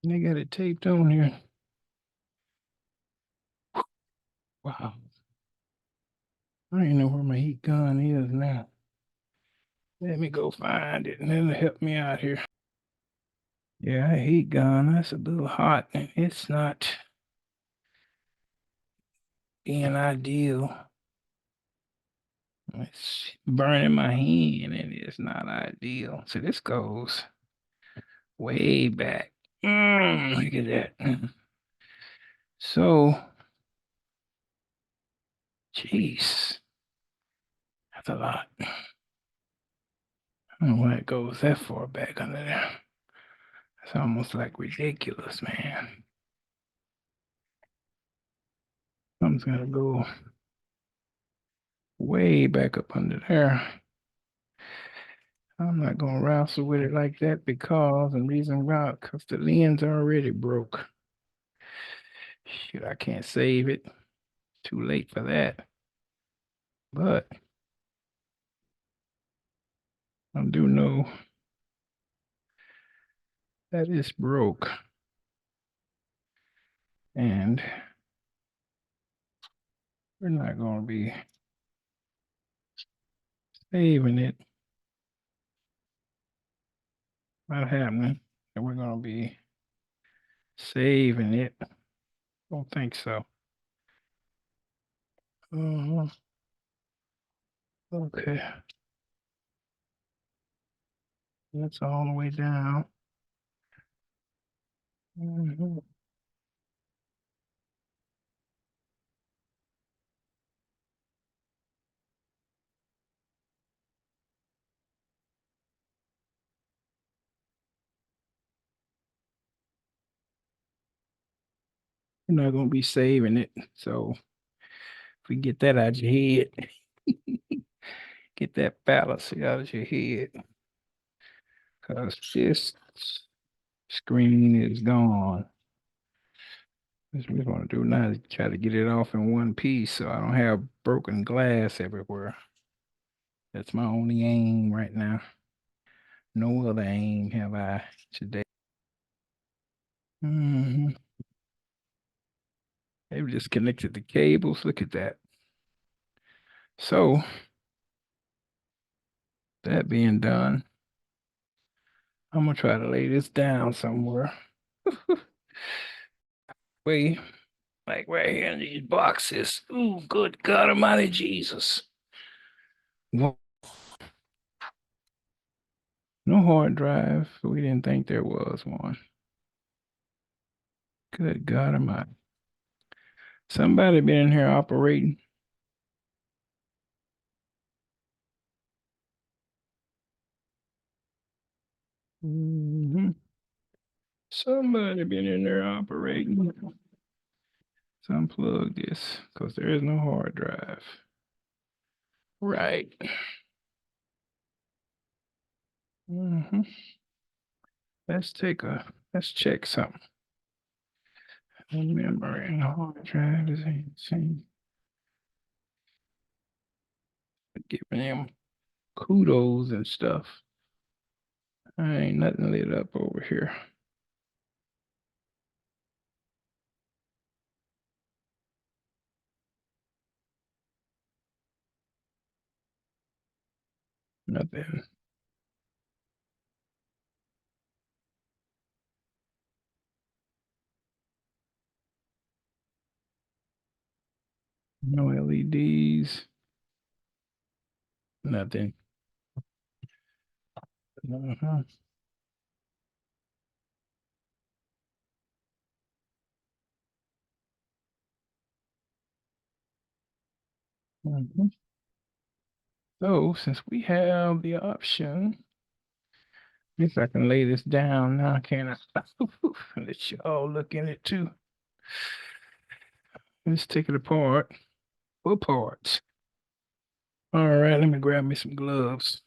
They got it taped on here. Wow. I don't even know where my heat gun is now. Let me go find it and it'll help me out here. Yeah, heat gun, that's a little hot and it's not being ideal. It's burning my hand and it's not ideal. So this goes way back. Look at that. So, jeez, that's a lot. I don't know why it goes that far back under there. It's almost like ridiculous, man. Something's gonna go way back up under there. I'm not gonna wrestle with it like that because the reason why, because the lens already broke. Shit, I can't save it. Too late for that. But I do know that it's broke. And we're not gonna be saving it. Not happening. And we're gonna be saving it. Don't think so. Uh, okay. That's all the way down. Mhm. We're not gonna be saving it. So if we get that out of your head, get that fallacy out of your head. Because this screen is gone. That's what we're gonna do now is try to get it off in one piece so I don't have broken glass everywhere. That's my only aim right now. No other aim have I today. Hmm. They've disconnected the cables. Look at that. So that being done, I'm gonna try to lay this down somewhere. Way like right here in these boxes. Ooh, good God Almighty Jesus. No, no hard drive. We didn't think there was one. Good God Almighty. Somebody been in here operating. Hmm. Somebody been in there operating. Let's unplug this because there is no hard drive. Right. Hmm. Let's check something. Memory and hard drive is insane. Giving him kudos and stuff. I ain't nothing lit up over here. Nothing. No LEDs. Nothing. Uh-huh. Mhm. So since we have the option, if I can lay this down now, can I? Let you all look in it too. Let's take it apart for parts. All right, let me grab me some gloves.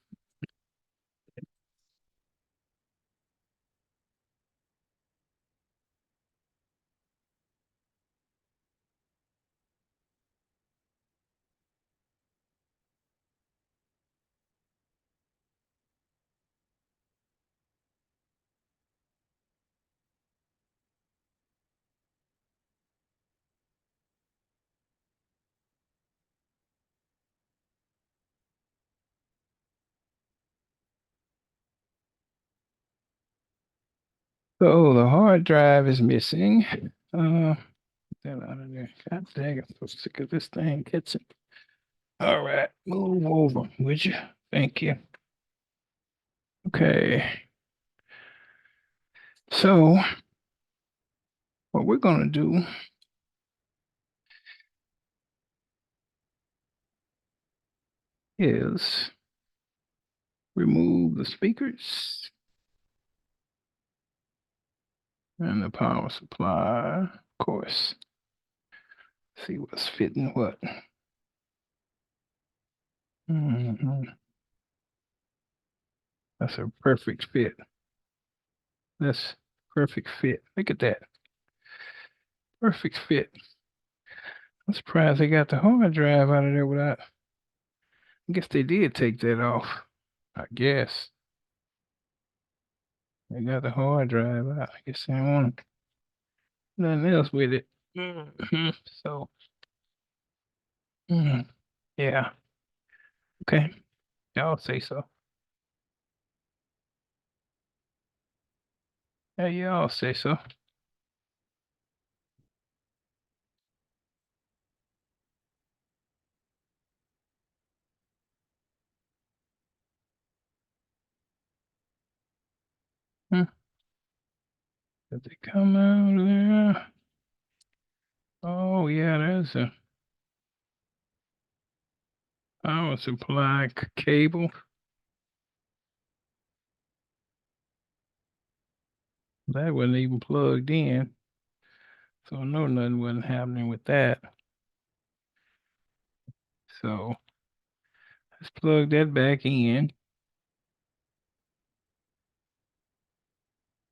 So the hard drive is missing. Get that out of there. God dang, I'm so sick of this thing. Gets it. All right, move over, would you? Thank you. Okay. So what we're gonna do is remove the speakers and the power supply, of course. See what's fitting what. Mhm. That's a perfect fit. That's perfect fit. Look at that. Perfect fit. I'm surprised they got the hard drive out of there without. I guess they did take that off. I guess they got the hard drive out. I guess they don't want nothing else with it. So, mm, yeah. Okay. Y'all say so. Yeah, y'all say so. Hmm. Did they come out of there? Oh, yeah, there's a power supply cable. That wasn't even plugged in. So I know nothing wasn't happening with that. So let's plug that back in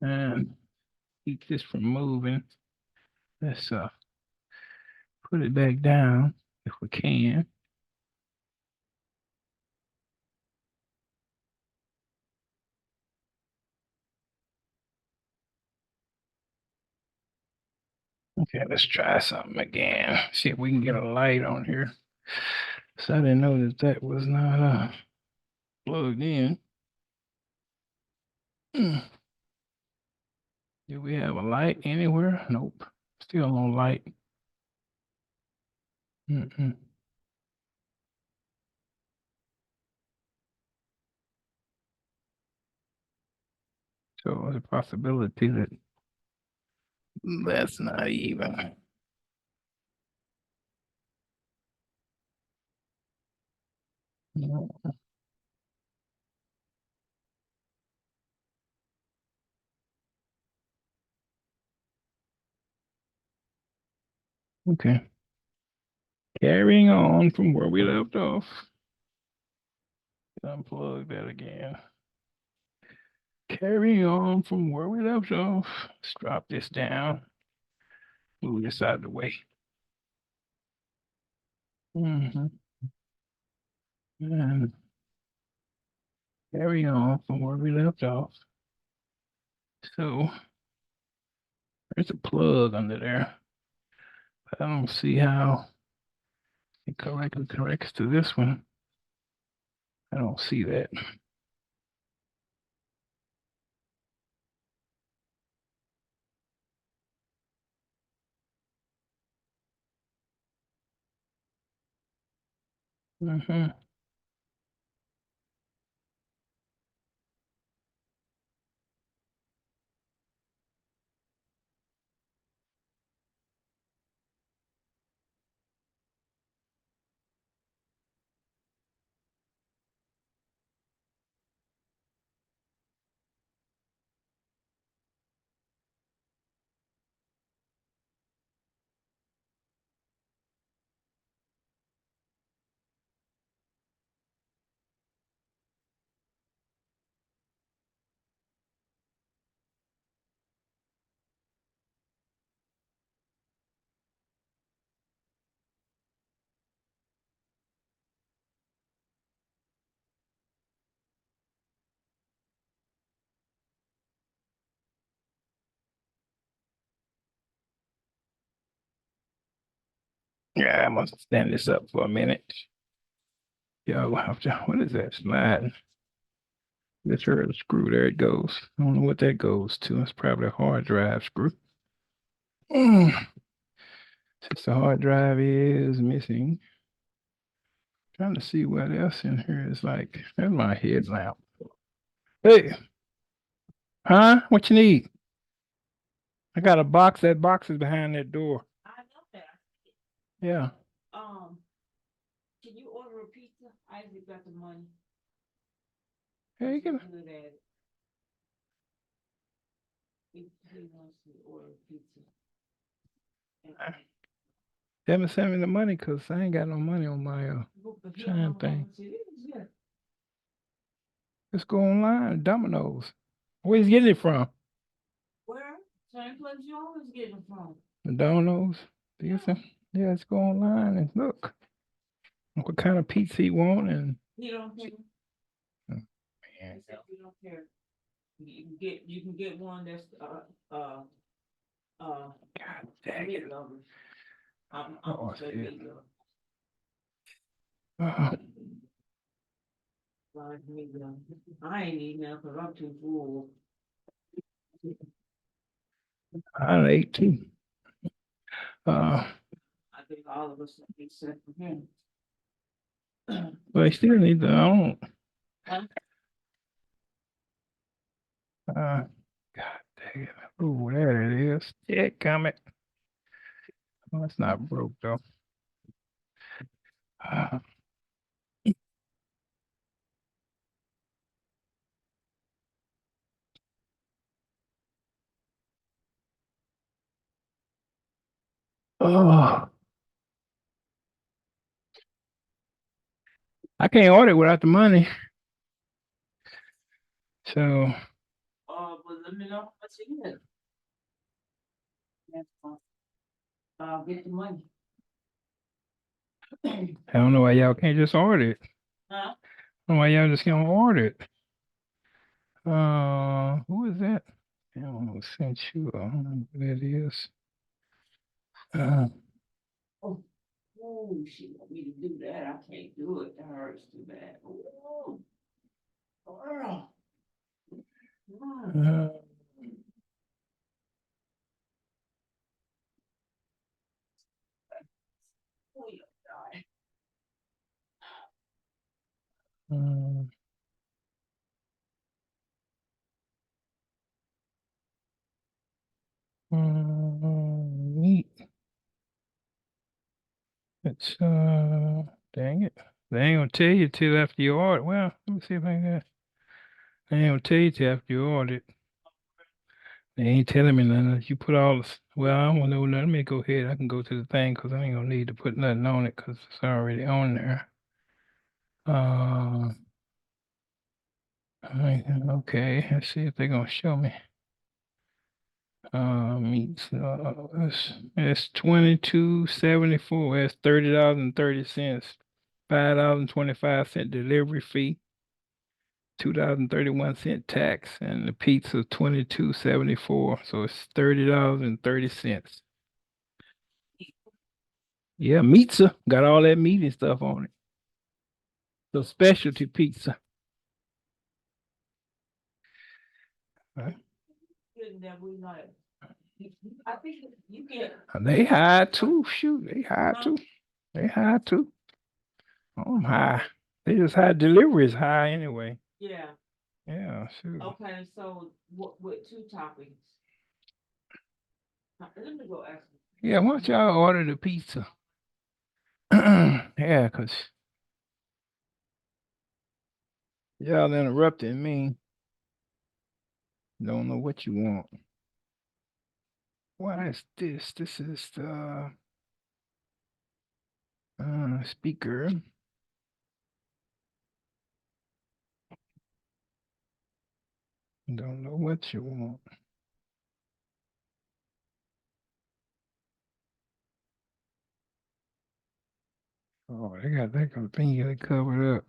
and keep this from moving. Let's put it back down if we can. Okay, let's try something again. See if we can get a light on here. So I didn't know that that was not plugged in. Mm. Do we have a light anywhere? Nope. Still no light. Mm-mm. So there's a possibility that that's not even. No. Okay. Carrying on from where we left off. Unplug that again. Carrying on from where we left off. Let's drop this down. Move this out of the way. Mm-hmm. And carry on from where we left off. So there's a plug under there. But I don't see how it correctly connects to this one. I don't see that. Mm-hmm. Yeah, I must stand this up for a minute. Yeah, I'll have to. What is that slide? That's her screw. There it goes. I don't know what that goes to. It's probably a hard drive screw. Mm. Since the hard drive is missing, trying to see what else in here is like. There's my headlamp. Hey, huh? What you need? I got a box. That box is behind that door. I know that. Yeah. Um, can you order a pizza? I just got the money. Hey, you can. Good at it. If he wants to order pizza. They haven't sent me the money because I ain't got no money on my Chime thing. Let's go online, Domino's. Where's he getting it from? Where? Same place you always getting it from. The Domino's. Yeah. Yeah, let's go online and look what kind of pizza he want and. He don't care. Oh, He man. said you don't care. You can get one that's God dang it. meat lovers. I'm Oh, gonna say shit. meat lovers. Uh, Like meat lovers. I ain't eating that because I'm too full. I ate too. Uh, I think all of us except for him. but I still need to. I don't. Huh? God dang it. Oh, there it is. Yeah, comment. Oh, it's not broke though. Uh, oh, I can't order it without the money. So But let me know how much it is. That's fine. I'll get the money. I don't know why y'all can't just order it. Huh? I don't know why y'all just can't order it. Who is that? I don't know who sent you. I don't know who that is. Uh, Oh, oh, she want me to do that. I can't do it. That hurts too bad. Oh, girl. uh, Oh, you die. uh, meat. It's dang it. They ain't gonna tell you till after you order. Well, let me see if I got. They ain't gonna tell you till after you order it. They ain't telling me nothing. You put all this. Well, I don't know nothing. Let me go ahead. I can go to the thing because I ain't gonna need to put nothing on it because it's already on there. Uh, okay. Let's see if they're gonna show me. Meats. It's 22.74. That's $30.30. $5.25 delivery fee. 2.31 tax, and the pizza 22.74. So it's $30.30. Yeah, pizza got all that meat and stuff on it. So specialty pizza. Right. Good that we like. I think you get. They high too. Shoot, they high too. They high too. Oh, I'm high. They just high. Delivery is high anyway. Yeah. Yeah, shoot. Okay, so what with two toppings? Let me go ask you. Yeah, why don't y'all order the pizza? Yeah, cause y'all interrupting me. Don't know what you want. What is this? This is the speaker. Don't know what you want. Oh, they got that conveniently covered up.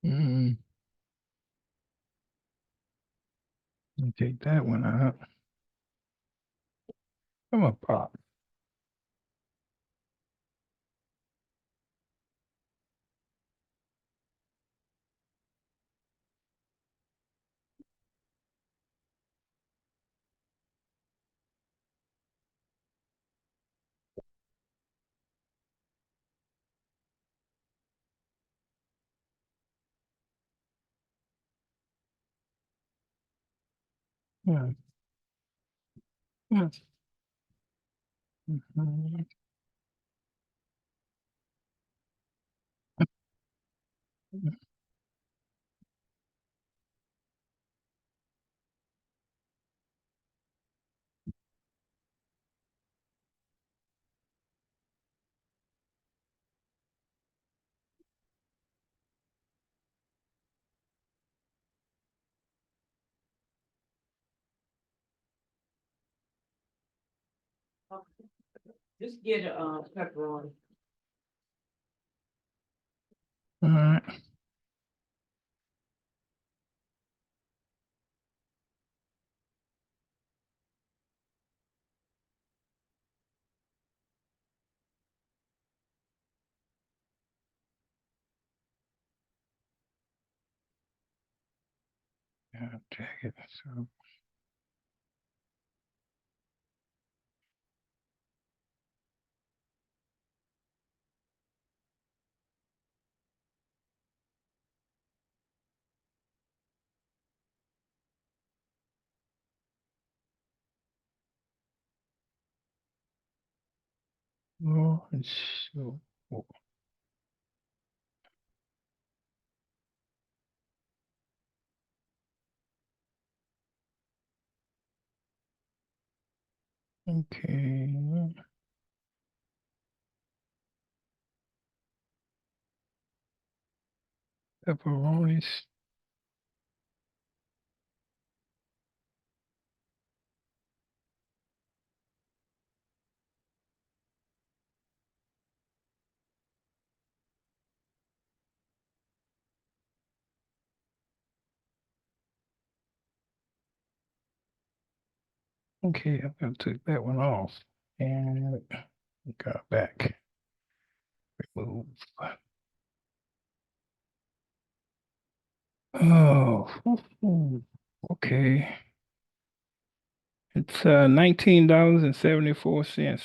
Mm, take that one out. Come on, Pop. Yeah, yeah. Mhm. Just get a pepperoni. All right. Yeah, take it. So, oh, it's so, oh, okay. Pepperonis. Okay, I'm gonna take that one off and got back. Remove. Oh, okay. It's $19.74.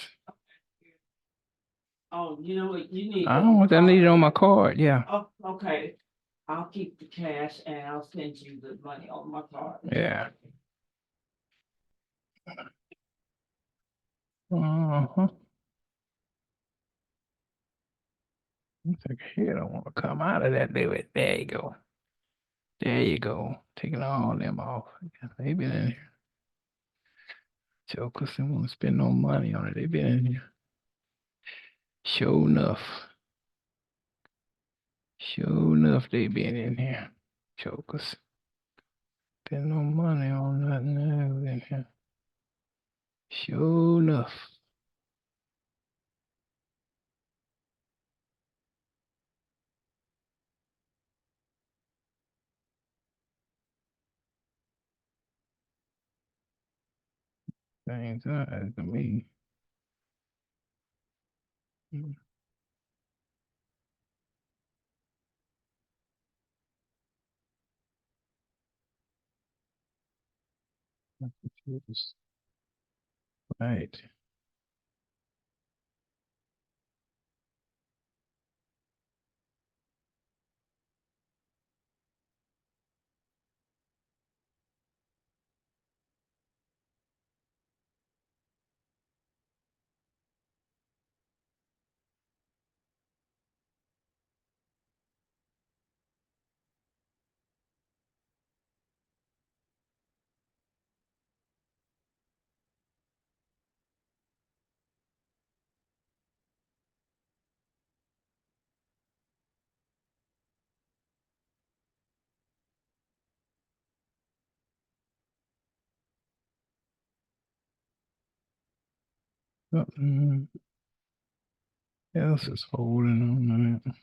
Oh, you know what, you need. I don't want that. I need it on my card. Yeah. Oh, okay, I'll keep the cash and I'll send you the money on my card. Yeah. Uh-huh. Looks like here don't want to come out of that baby. There you go. There you go. Taking all them off. Yeah, they been in here. Jokers didn't want to spend no money on it. They been in here. Sure enough. Sure enough, they been in here. Jokers. Spend no money on nothing else in here. Sure enough. Same size to me. Mm, right. Something else is holding on that.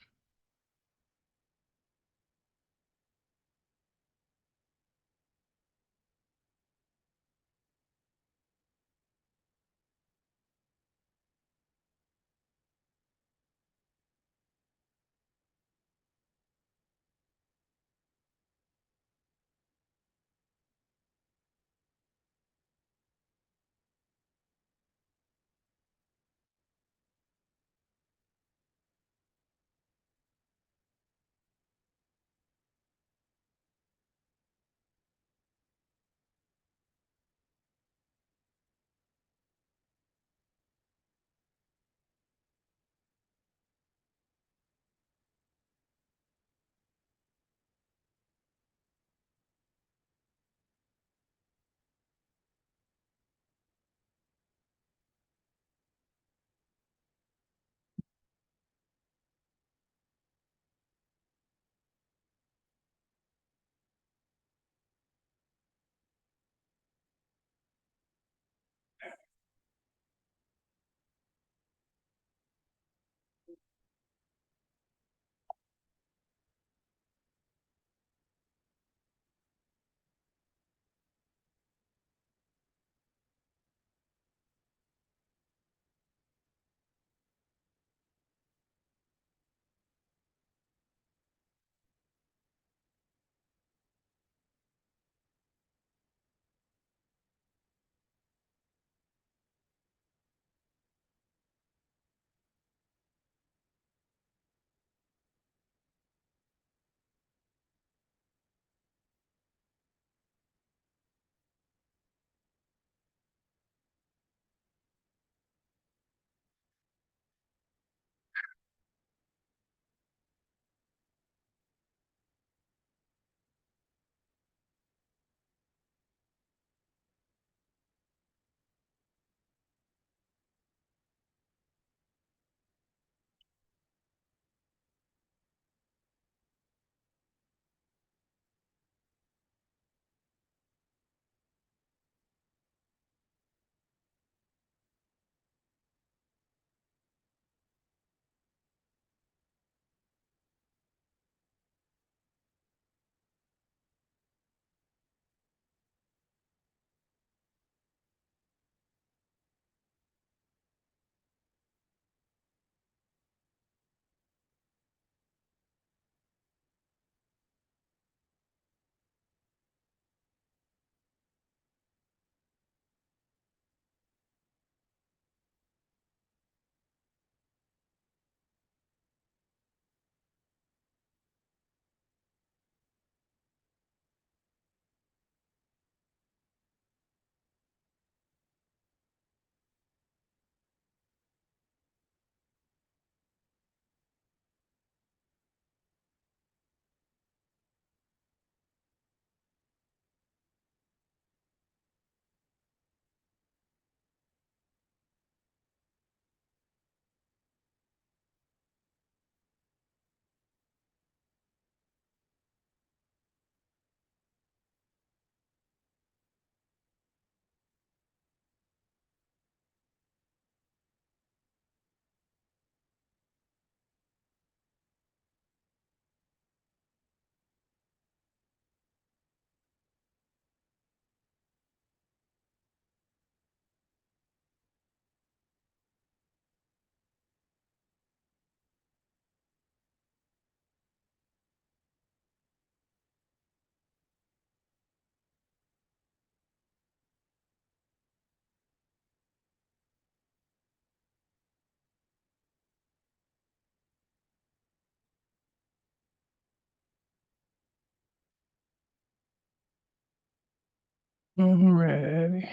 Alrighty.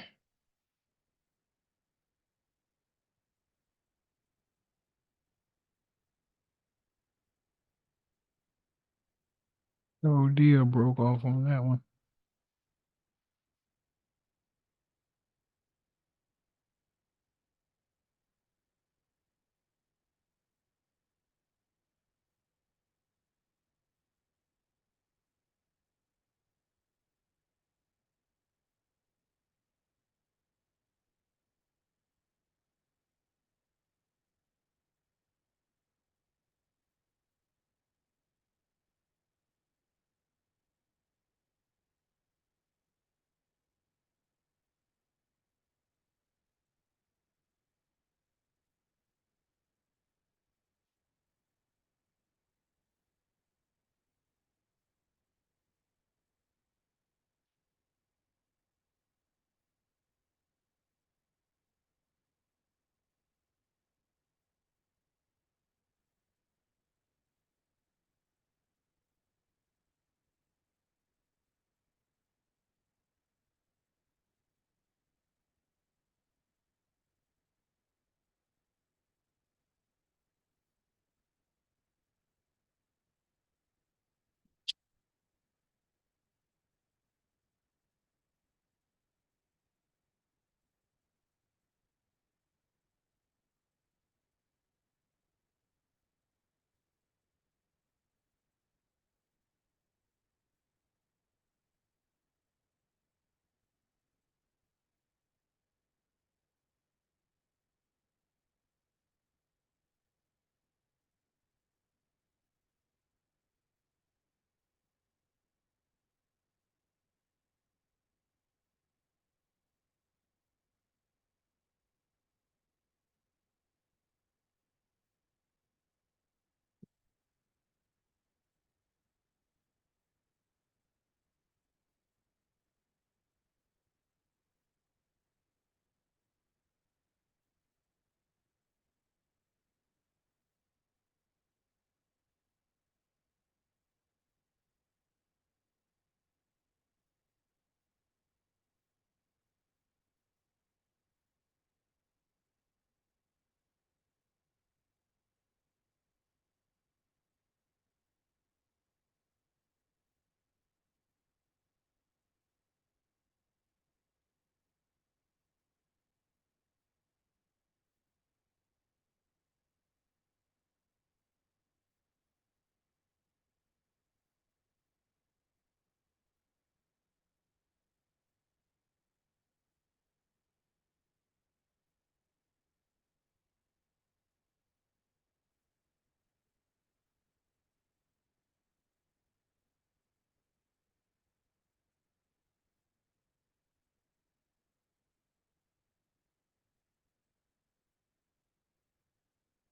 Oh, deal broke off on that one.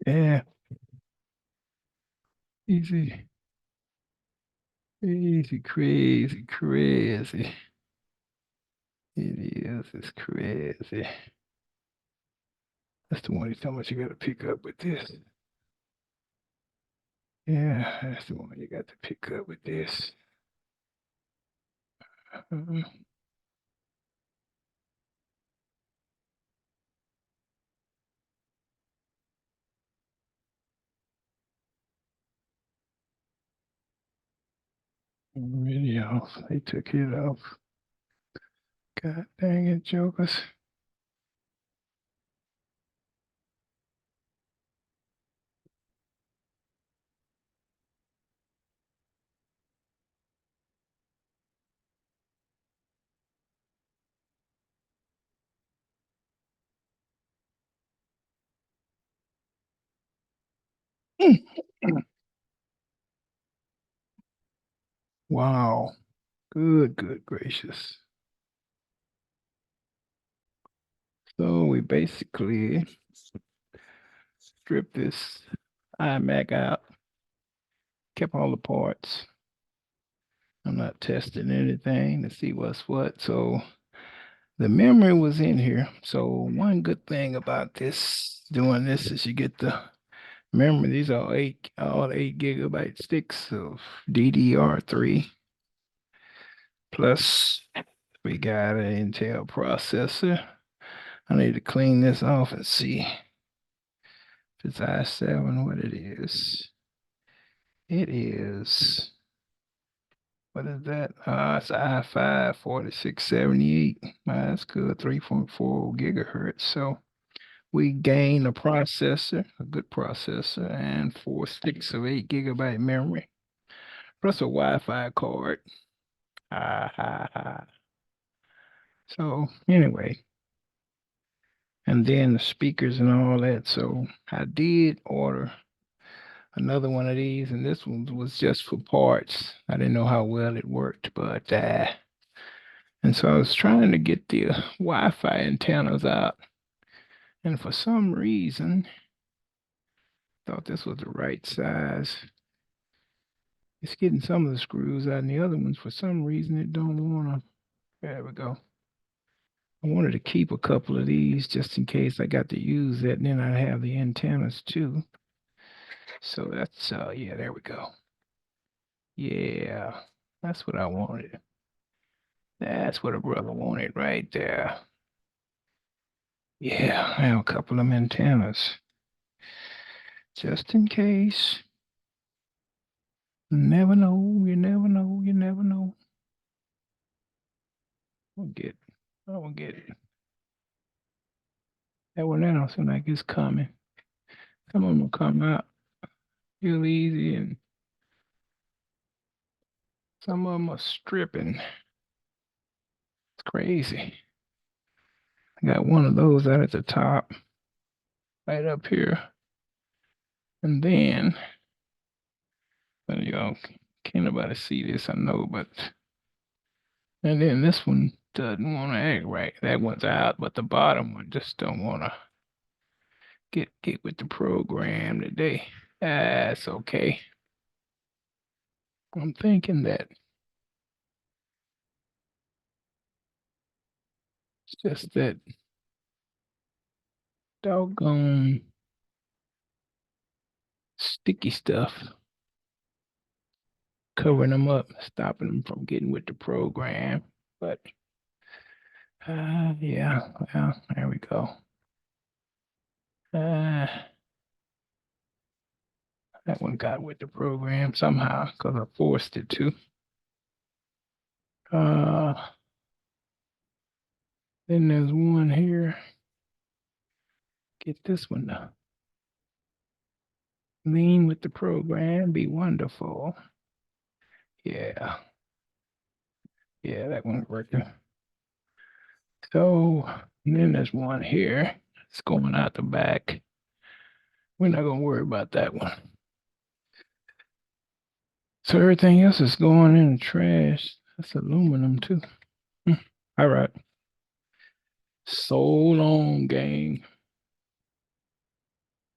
Yeah, easy, easy, crazy, crazy. It is, it's crazy. That's the one you tell me you got to pick up with this. Yeah, that's the one you got to pick up with this. Uh, video. They took it off. God dang it, jokers. Wow. Good gracious. So we basically stripped this iMac out, kept all the parts. I'm not testing anything to see what's what. So the memory was in here. So one good thing about this, doing this, is you get the memory. These are all 8 GB sticks of DDR3 plus We got an Intel processor. I need to clean this off and see if it's i7, what it is. It is, what is that? It's i5 4678. That's good, 3.4 gigahertz. So we gain a processor, a good processor, and 4 sticks of 8 GB memory, plus a Wi-Fi card. Ha ha ha. So anyway, and then the speakers and all that. So I did order another one of these, and this one was just for parts. I didn't know how well it worked, but and so I was trying to get the Wi-Fi antennas out, and for some reason, thought this was the right size. It's getting some of the screws out, and the other ones, for some reason, it don't wanna. There we go. I wanted to keep a couple of these just in case I got to use that, and then I'd have the antennas too. So that's yeah, there we go. Yeah, that's what I wanted. That's what a brother wanted right there. Yeah, I have a couple of antennas. Just in case. Never know, you never know, you never know. We'll get, we'll get that one out, so like it's coming. Some of them will come out real easy, and some of them are stripping. It's crazy. I got one of those out at the top, right up here. And then, but y'all can't nobody see this, I know, but and then this one doesn't want to act right. That one's out, but the bottom one just don't want to get with the program today. That's okay. I'm thinking that it's just that doggone sticky stuff covering them up, stopping them from getting with the program. But yeah, well, there we go. That one got with the program somehow because I forced it to. Then there's one here. Get this one now. Lean with the program, be wonderful. Yeah. Yeah, that one's working. So then there's one here. It's going out the back. We're not gonna worry about that one. So everything else is going in the trash. That's aluminum too. All right. So long, gang.